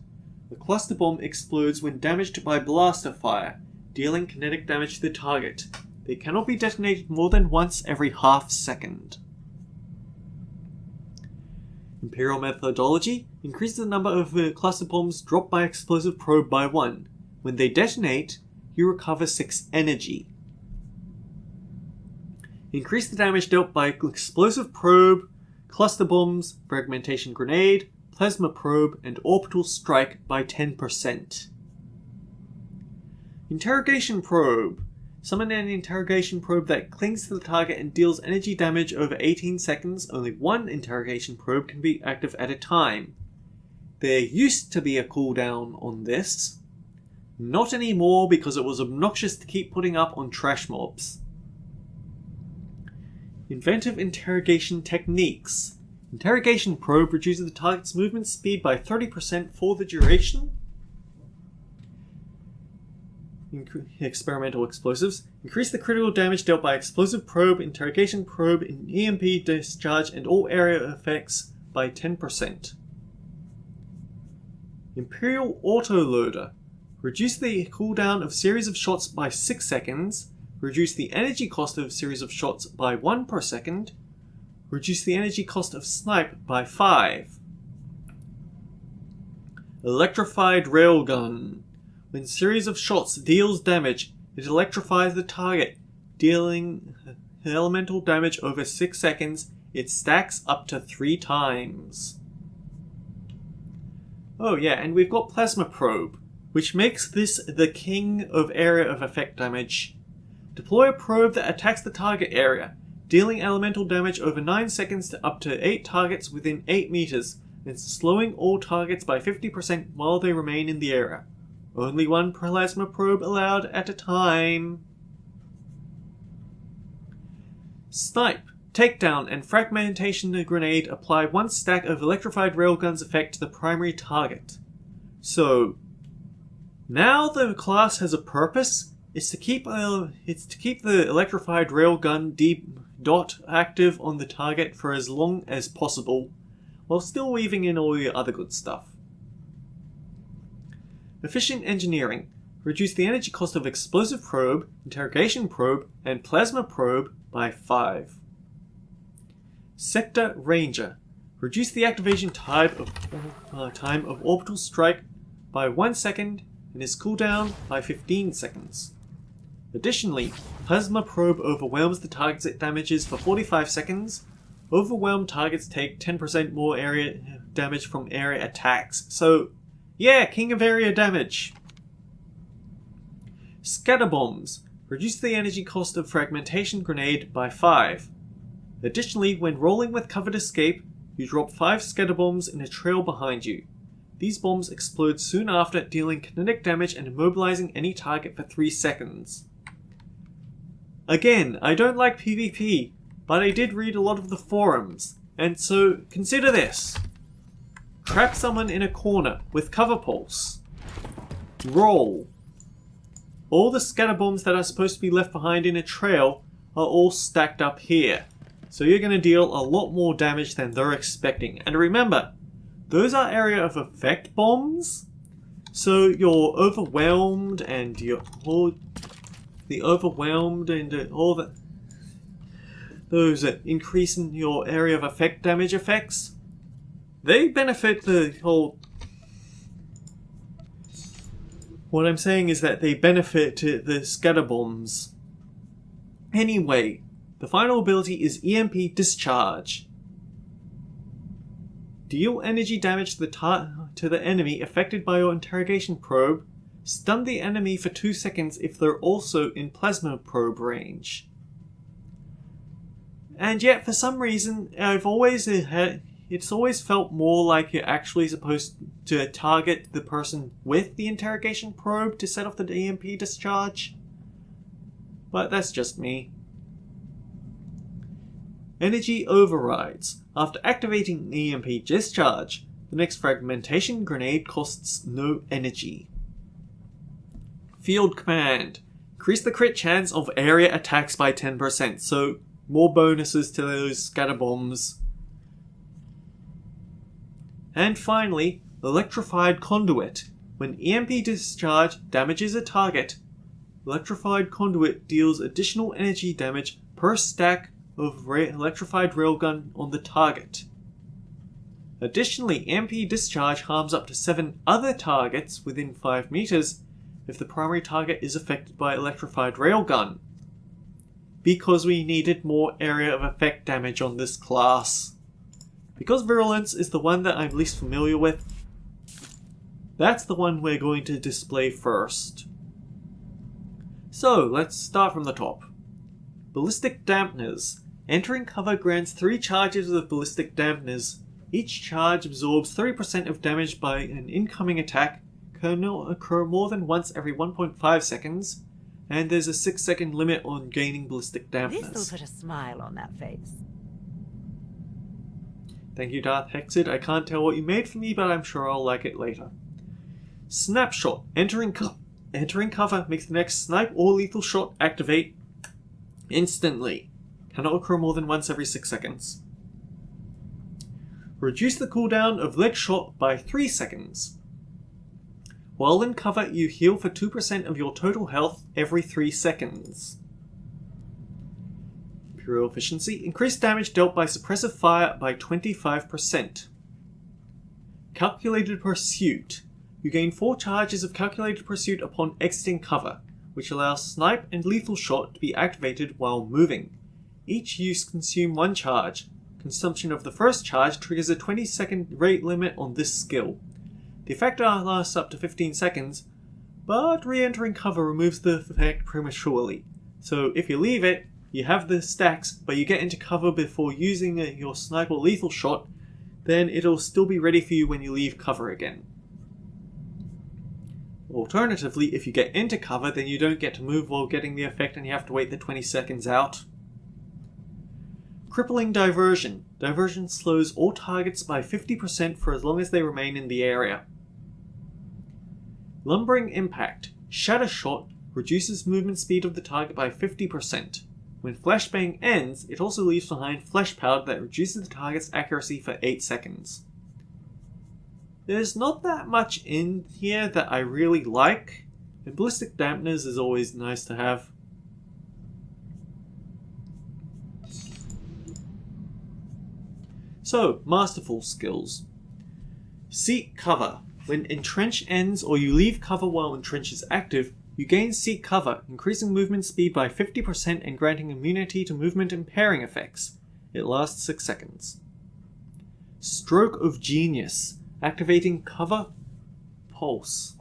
The cluster bomb explodes when damaged by blaster fire, dealing kinetic damage to the target. They cannot be detonated more than once every half second. Imperial Methodology. Increase the number of cluster bombs dropped by Explosive Probe by 1. When they detonate, you recover 6 energy. Increase the damage dealt by Explosive Probe, Cluster Bombs, Fragmentation Grenade, Plasma Probe, and Orbital Strike by 10%. Interrogation Probe. Summon an Interrogation Probe that clings to the target and deals energy damage over 18 seconds. Only one Interrogation Probe can be active at a time. There used to be a cooldown on this. Not anymore because it was obnoxious to keep putting up on trash mobs. Inventive Interrogation Techniques. Interrogation Probe reduces the target's movement speed by 30% for the duration. Experimental Explosives. Increase the critical damage dealt by Explosive Probe, Interrogation Probe, and Emp Discharge and all area effects by 10%. Imperial Autoloader. Reduce the cooldown of series of shots by 6 seconds. Reduce the energy cost of series of shots by 1 per second. Reduce the energy cost of snipe by 5. Electrified Railgun. When series of shots deals damage, it electrifies the target, dealing elemental damage over 6 seconds. It stacks up to 3 times. Oh yeah, and we've got Plasma Probe, which makes this the king of area of effect damage. Deploy a probe that attacks the target area, dealing elemental damage over 9 seconds to up to 8 targets within 8 meters, and slowing all targets by 50% while they remain in the area. Only one Plasma Probe allowed at a time. Snipe, Takedown, and Fragmentation Grenade apply 1 stack of Electrified Railgun's effect to the primary target. So, now the class has a purpose. It's to keep the Electrified Railgun dot active on the target for as long as possible, while still weaving in all your other good stuff. Efficient Engineering. Reduce the energy cost of Explosive Probe, Interrogation Probe, and Plasma Probe by 5. Sector Ranger. Reduce the activation time of Orbital Strike by 1 second and its cooldown by 15 seconds. Additionally, Plasma Probe overwhelms the targets it damages for 45 seconds. Overwhelmed targets take 10% more area damage from area attacks. So, yeah, king of area damage. Scatter Bombs. Reduce the energy cost of Fragmentation Grenade by 5. Additionally, when rolling with Covered Escape, you drop 5 Scatter Bombs in a trail behind you. These bombs explode soon after, dealing kinetic damage and immobilizing any target for 3 seconds. Again, I don't like PvP, but I did read a lot of the forums, and so consider this. Trap someone in a corner with Cover Pulse. Roll. All the scatter bombs that are supposed to be left behind in a trail are all stacked up here. So you're going to deal a lot more damage than they're expecting. And remember, those are area of effect bombs. So you're overwhelmed and all that. Those that increase in your area of effect damage effects, they benefit the whole. What I'm saying is that they benefit the scatter bombs. Anyway, the final ability is Emp Discharge. Deal energy damage to the enemy affected by your Interrogation Probe. Stun the enemy for 2 seconds if they're also in Plasma Probe range. And yet, for some reason, it's always felt more like you're actually supposed to target the person with the Interrogation Probe to set off the Emp Discharge. But that's just me. Energy Overrides. After activating Emp Discharge, the next Fragmentation Grenade costs no energy. Field Command. Increase the crit chance of area attacks by 10%, so more bonuses to those scatter bombs. And finally, Electrified Conduit. When Emp Discharge damages a target, Electrified Conduit deals additional energy damage per stack of Electrified Railgun on the target. Additionally, Emp Discharge harms up to 7 other targets within 5 meters if the primary target is affected by Electrified Railgun. because we needed more area of effect damage on this class. Because Virulence is the one that I'm least familiar with, that's the one we're going to display first. So, let's start from the top. Ballistic Dampeners. Entering cover grants 3 charges of Ballistic Dampeners. Each charge absorbs 30% of damage by an incoming attack, can occur more than once every 1.5 seconds, and there's a 6-second limit on gaining Ballistic Dampeners. This'll put a smile on that face. Thank you, Darth Hexid. I can't tell what you made for me, but I'm sure I'll like it later. Snapshot. Entering cover makes the next snipe or lethal shot activate instantly. Cannot occur more than once every 6 seconds. Reduce the cooldown of leg shot by 3 seconds. While in cover, you heal for 2% of your total health every 3 seconds. Imperial Efficiency. Increase damage dealt by suppressive fire by 25%. Calculated Pursuit. You gain 4 charges of Calculated Pursuit upon exiting cover, which allows Snipe and Lethal Shot to be activated while moving. Each use consume 1 charge. Consumption of the first charge triggers a 20-second rate limit on this skill. The effect lasts up to 15 seconds, but re-entering cover removes the effect prematurely. So if you leave it, you have the stacks, but you get into cover before using your Snipe or Lethal Shot, then it'll still be ready for you when you leave cover again. Alternatively, if you get into cover, then you don't get to move while getting the effect and you have to wait the 20 seconds out. Crippling Diversion. Diversion slows all targets by 50% for as long as they remain in the area. Lumbering Impact. Shatter Shot reduces movement speed of the target by 50%. When Flashbang ends, it also leaves behind Flash Powder that reduces the target's accuracy for 8 seconds. There's not that much in here that I really like, and Ballistic Dampeners is always nice to have. So, Masterful Skills. Seek Cover. When Entrench ends or you leave cover while Entrench is active, you gain Seek Cover, increasing movement speed by 50% and granting immunity to movement impairing effects. It lasts 6 seconds. Stroke of Genius. Activating Cover Pulse.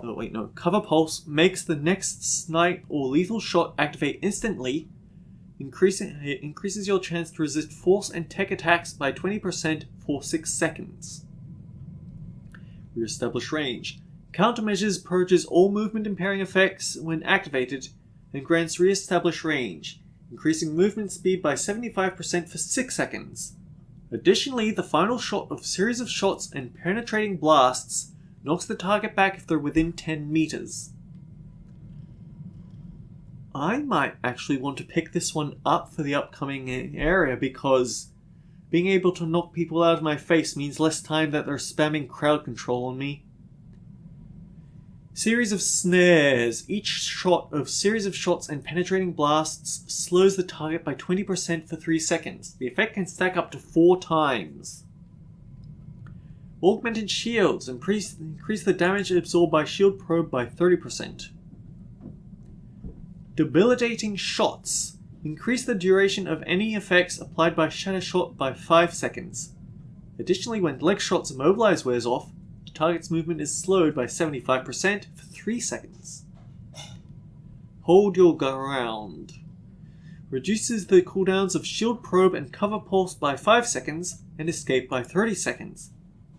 Cover Pulse makes the next snipe or lethal shot activate instantly. It increases your chance to resist force and tech attacks by 20% for 6 seconds. Re-establish Range. Countermeasures purges all movement impairing effects when activated and grants Re-establish Range, increasing movement speed by 75% for 6 seconds. Additionally, the final shot of series of shots and penetrating blasts knocks the target back if they're within 10 meters. I might actually want to pick this one up for the upcoming area because being able to knock people out of my face means less time that they're spamming crowd control on me. Series of Snares. Each shot of series of shots and penetrating blasts slows the target by 20% for 3 seconds. The effect can stack up to 4 times. Augmented Shields. Increase the damage absorbed by Shield Probe by 30%. Debilitating Shots. Increase the duration of any effects applied by Shatter Shot by 5 seconds. Additionally, when Leg Shot's Immobilize wears off, the target's movement is slowed by 75% for 3 seconds. Hold Your Ground. Reduces the cooldowns of Shield Probe and Cover Pulse by 5 seconds and Escape by 30 seconds.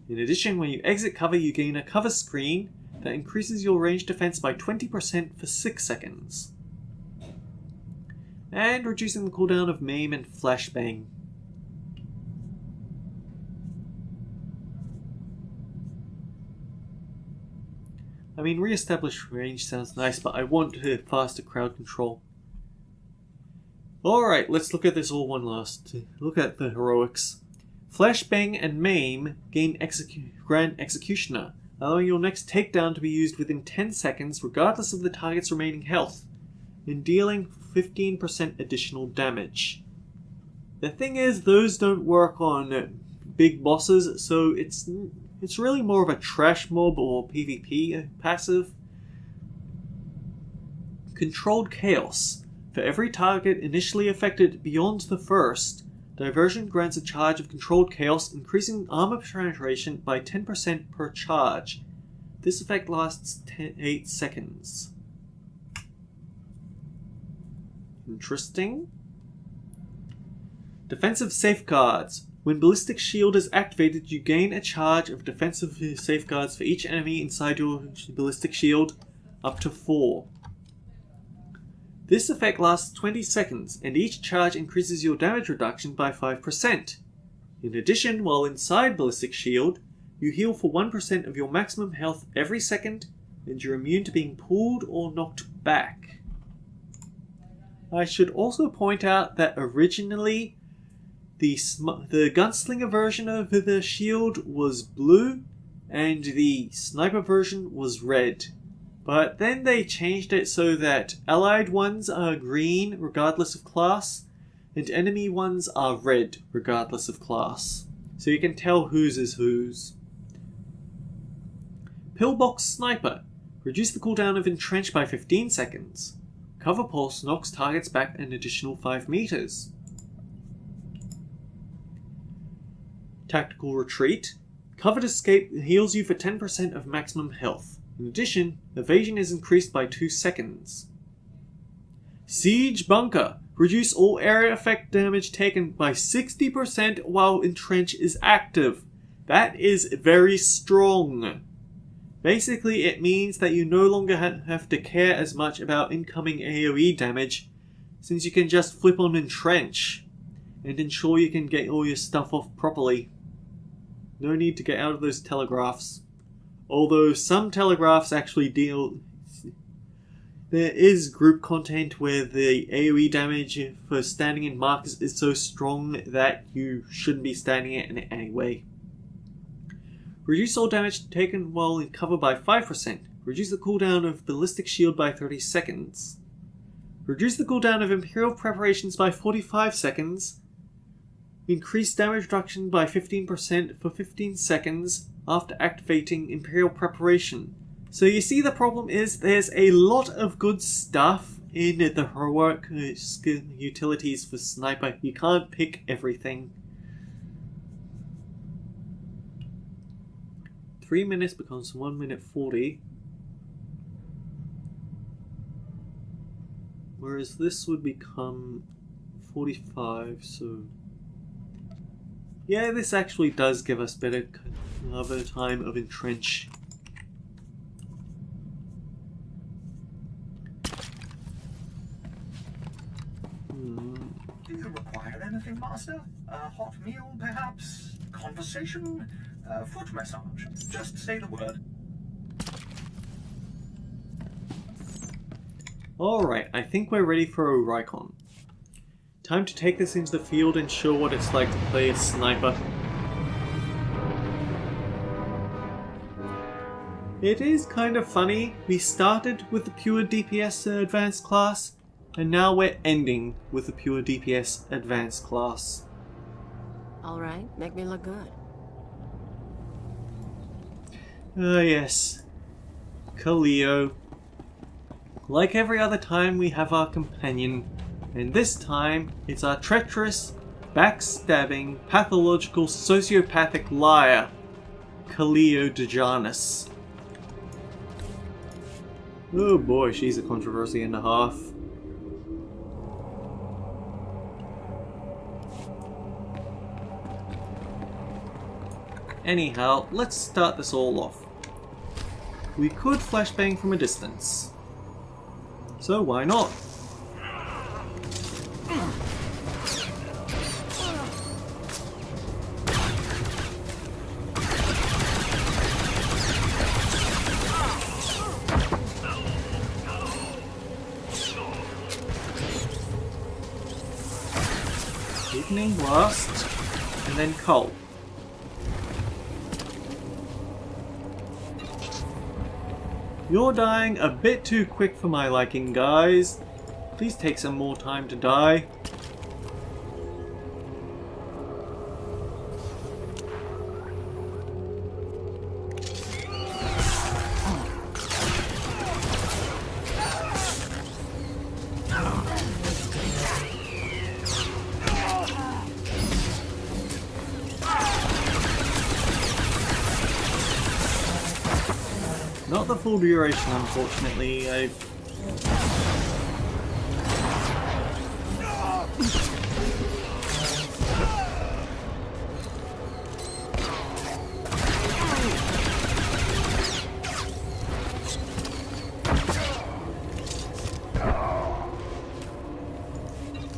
In addition, when you exit cover, you gain a cover screen that increases your range defense by 20% for 6 seconds. And reducing the cooldown of Maim and Flashbang. I mean, Re-establish Range sounds nice, but I want faster crowd control. Alright, let's look at this all one last. Look at the heroics. Flashbang and Maim gain Grand Executioner, allowing your next takedown to be used within 10 seconds regardless of the target's remaining health, and dealing 15% additional damage. The thing is, those don't work on big bosses, so it's really more of a trash mob or PvP passive. Controlled Chaos. For every target initially affected beyond the first, Diversion grants a charge of controlled chaos, increasing armor penetration by 10% per charge. This effect lasts 8 seconds. Interesting. Defensive Safeguards. When Ballistic Shield is activated, you gain a charge of defensive safeguards for each enemy inside your Ballistic Shield, up to 4. This effect lasts 20 seconds, and each charge increases your damage reduction by 5%. In addition, while inside Ballistic Shield, you heal for 1% of your maximum health every second, and you're immune to being pulled or knocked back. I should also point out that originally, the gunslinger version of the shield was blue, and the sniper version was red. But then they changed it so that allied ones are green regardless of class, and enemy ones are red regardless of class. So you can tell whose is whose. Pillbox Sniper. Reduce the cooldown of Entrench by 15 seconds. Cover Pulse knocks targets back an additional 5 meters. Tactical Retreat. Covered Escape heals you for 10% of maximum health. In addition, Evasion is increased by 2 seconds. Siege Bunker. Reduce all area effect damage taken by 60% while Entrench is active. That is very strong. Basically, it means that you no longer have to care as much about incoming AoE damage, since you can just flip on Entrench and ensure you can get all your stuff off properly. No need to get out of those telegraphs. Although some telegraphs actually deal... There is group content where the AoE damage for standing in markers is so strong that you shouldn't be standing in it anyway. Reduce all damage taken while in cover by 5%. Reduce the cooldown of Ballistic Shield by 30 seconds. Reduce the cooldown of Imperial Preparations by 45 seconds. Increase damage reduction by 15% for 15 seconds after activating Imperial Preparation. So you see, the problem is there's a lot of good stuff in the heroic skill utilities for Sniper. You can't pick everything. 3 minutes becomes 1 minute 40. Whereas this would become 45, so... Yeah, this actually does give us better cover time of Entrench. Do you require anything, Master? A hot meal, perhaps? Conversation? Foot massage? Just say the word. Alright, I think we're ready for a Recon. Time to take this into the field and show what it's like to play a Sniper. It is kind of funny, we started with the pure DPS advanced class, and now we're ending with the pure DPS advanced class. Alright, make me look good. Yes. Kaleo. Like every other time, we have our companion, and this time it's our treacherous, backstabbing, pathological, sociopathic liar, Kaleo Dejanus. Oh boy, she's a controversy and a half. Anyhow, let's start this all off. We could flashbang from a distance. So why not? Evening Blast, and then Cull. You're dying a bit too quick for my liking, guys. Please take some more time to die. Not the full duration, unfortunately.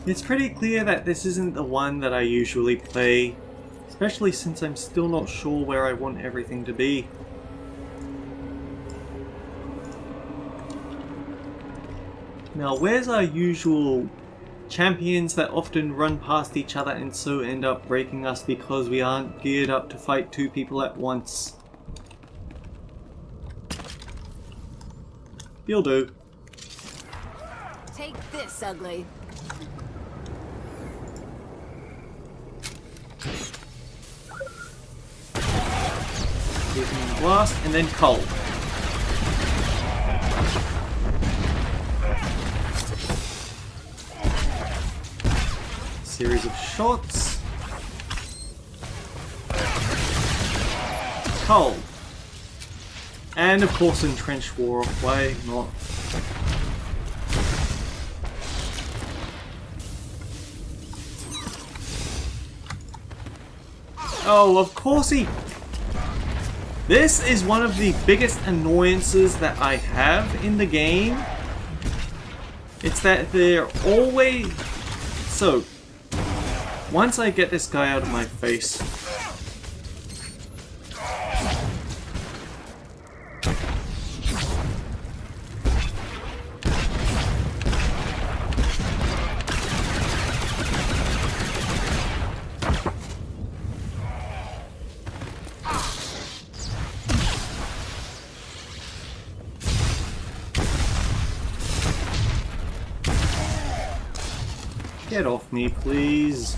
It's pretty clear that this isn't the one that I usually play, especially since I'm still not sure where I want everything to be. Now, where's our usual champions that often run past each other and so end up breaking us because we aren't geared up to fight two people at once? You'll do. Take this, ugly. Blast and then cold. Series of shots. Cold. And of course Entrench War. Why not? Oh, of course he... This is one of the biggest annoyances that I have in the game. It's that they're always... So, once I get this guy out of my face... Get off me, please.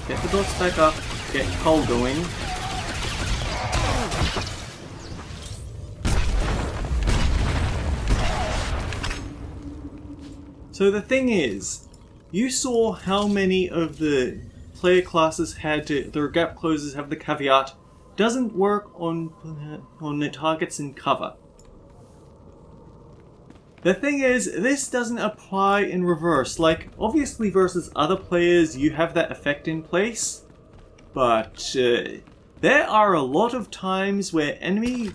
Get the dots back up, get Cole going. So the thing is, you saw how many of the player classes had to, their gap closes have the caveat, doesn't work on the targets in cover. The thing is, this doesn't apply in reverse. Like, obviously versus other players you have that effect in place, but there are a lot of times where enemy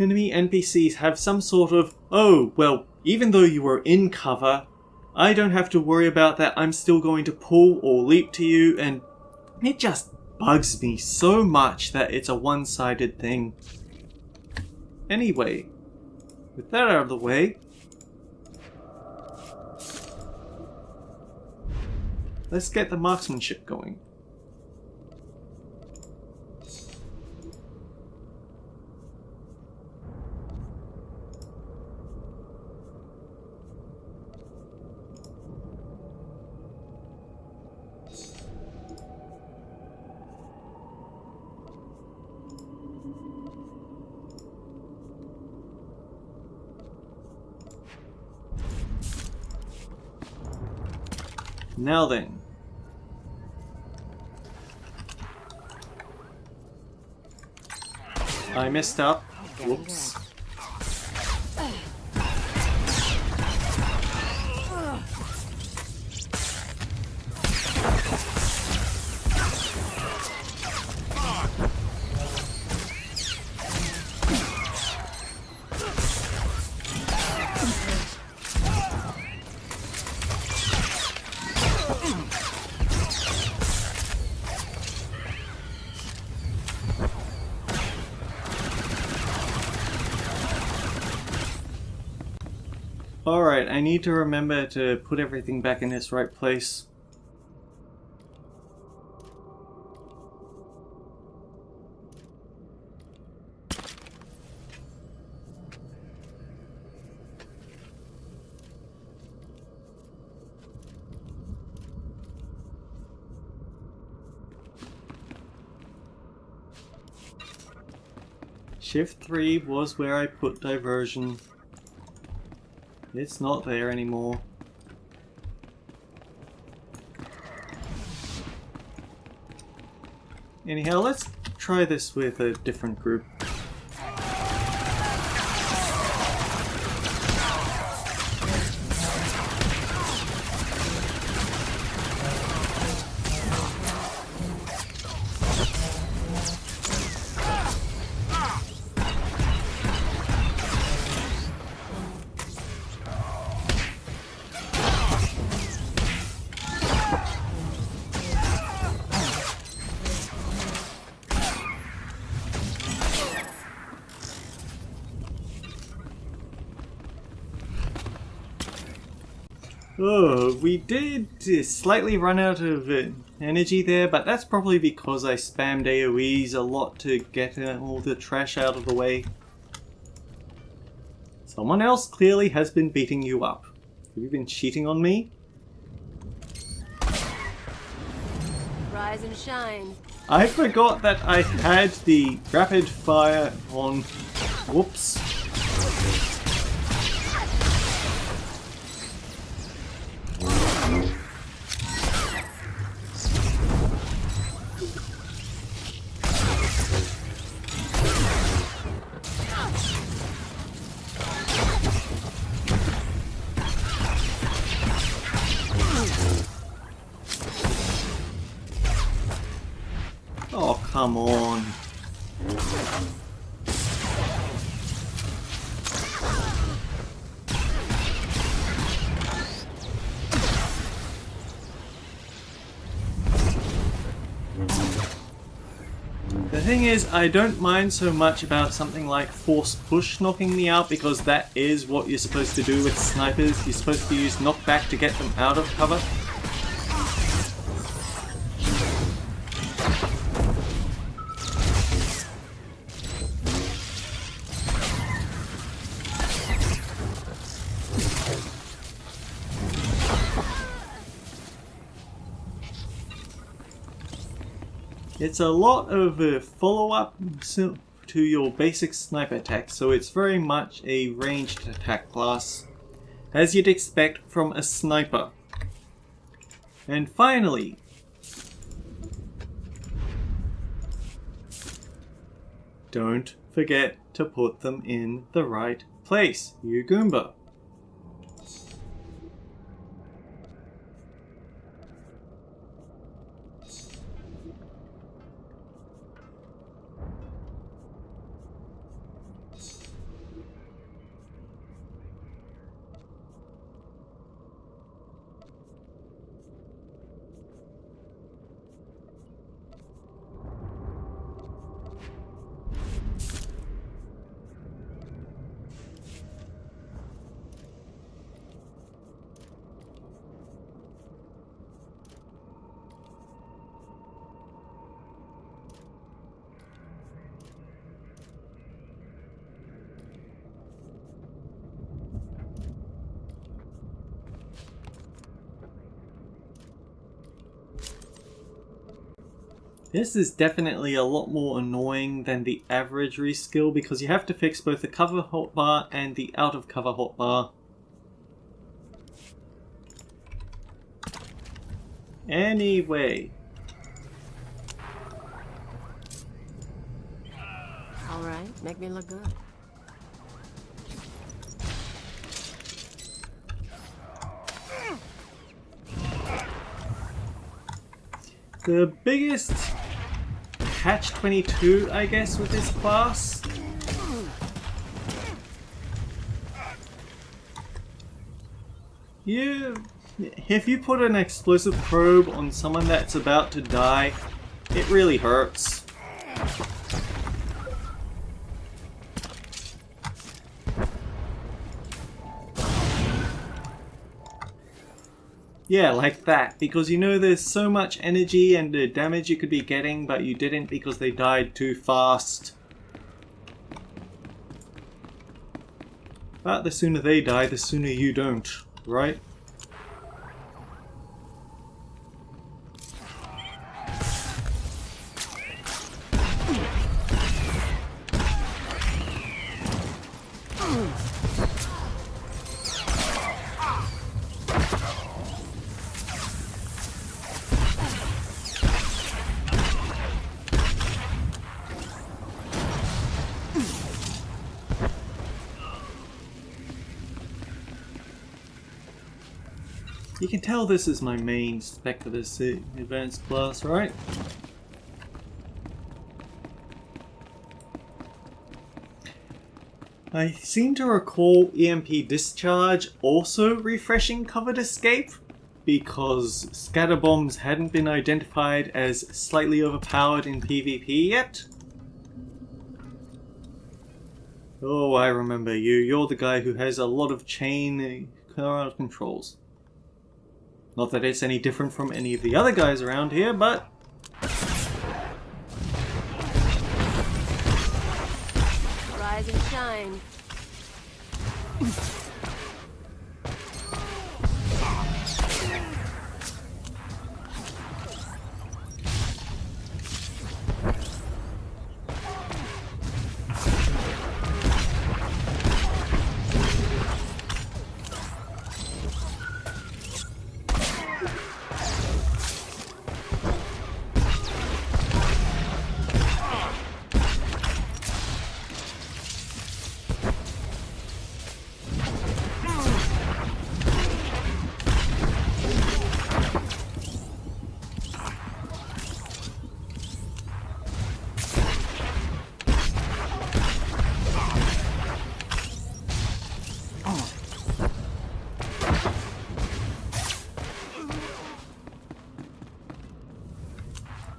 NPCs have some sort of, oh, well, even though you were in cover, I don't have to worry about that, I'm still going to pull or leap to you, and it just bugs me so much that it's a one-sided thing. Anyway, with that out of the way, let's get the marksmanship going. Now then. I messed up. Whoops. Alright, I need to remember to put everything back in its right place. Shift 3 was where I put diversion. It's not there anymore. Anyhow, let's try this with a different group. Oh, we did slightly run out of energy there, but that's probably because I spammed AoEs a lot to get all the trash out of the way. Someone else clearly has been beating you up. Have you been cheating on me? Rise and shine. I forgot that I had the rapid fire on. Whoops. Oh, come on. The thing is, I don't mind so much about something like Force Push knocking me out, because that is what you're supposed to do with snipers. You're supposed to use knockback to get them out of cover. It's a lot of follow-up to your basic sniper attack, so it's very much a ranged attack class, as you'd expect from a sniper. And finally, don't forget to put them in the right place, you Goomba. This is definitely a lot more annoying than the average reskill, because you have to fix both the cover hotbar and the out of cover hotbar. Anyway. Alright, make me look good. The biggest catch-22, I guess, with this class if you put an explosive probe on someone that's about to die, it really hurts. Yeah, like that, because you know there's so much energy and damage you could be getting, but you didn't because they died too fast. But the sooner they die, the sooner you don't, right? You can tell this is my main spec for this advanced class, right? I seem to recall Emp Discharge also refreshing covered escape, because scatter bombs hadn't been identified as slightly overpowered in PvP yet. Oh, I remember you. You're the guy who has a lot of chain crowd controls. Not that it's any different from any of the other guys around here, but... Rise and shine.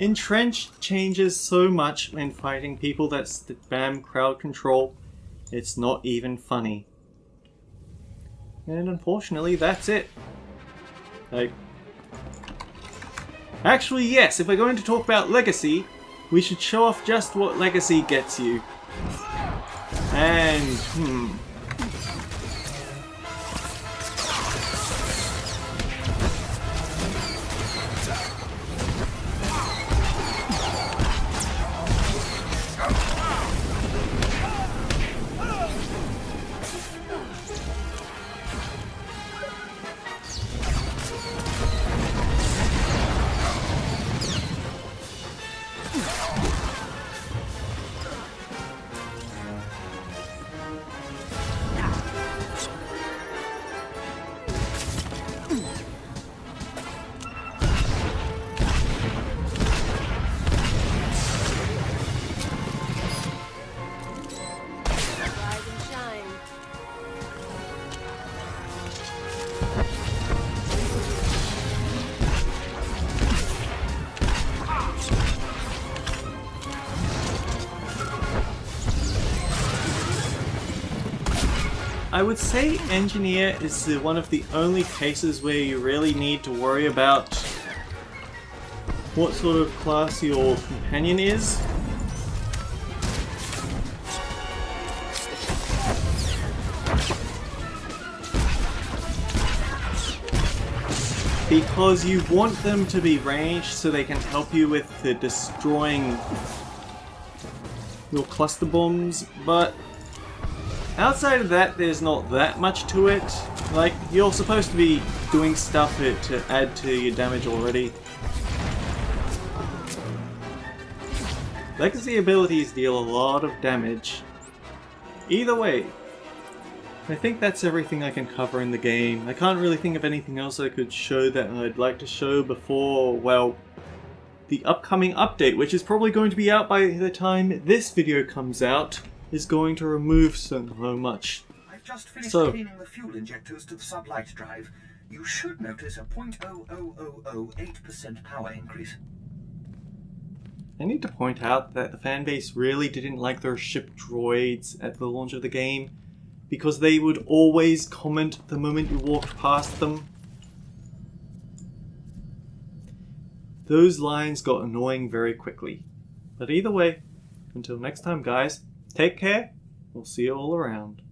Entrench changes so much when fighting people that spam crowd control, it's not even funny. And unfortunately, that's it. Actually, yes, if we're going to talk about Legacy, we should show off just what Legacy gets you. And, I would say Engineer is one of the only cases where you really need to worry about what sort of class your companion is. Because you want them to be ranged so they can help you with the destroying your cluster bombs, but outside of that, there's not that much to it. Like, you're supposed to be doing stuff to add to your damage already. Legacy abilities deal a lot of damage. Either way, I think that's everything I can cover in the game. I can't really think of anything else I could show that I'd like to show before, well, the upcoming update, which is probably going to be out by the time this video comes out, is going to remove so much. I've just finished cleaning the fuel injectors to the sublight drive. You should notice a 0.00008% power increase. I need to point out that the fanbase really didn't like their ship droids at the launch of the game, because they would always comment the moment you walked past them. Those lines got annoying very quickly. But either way, until next time guys, take care, we'll see you all around.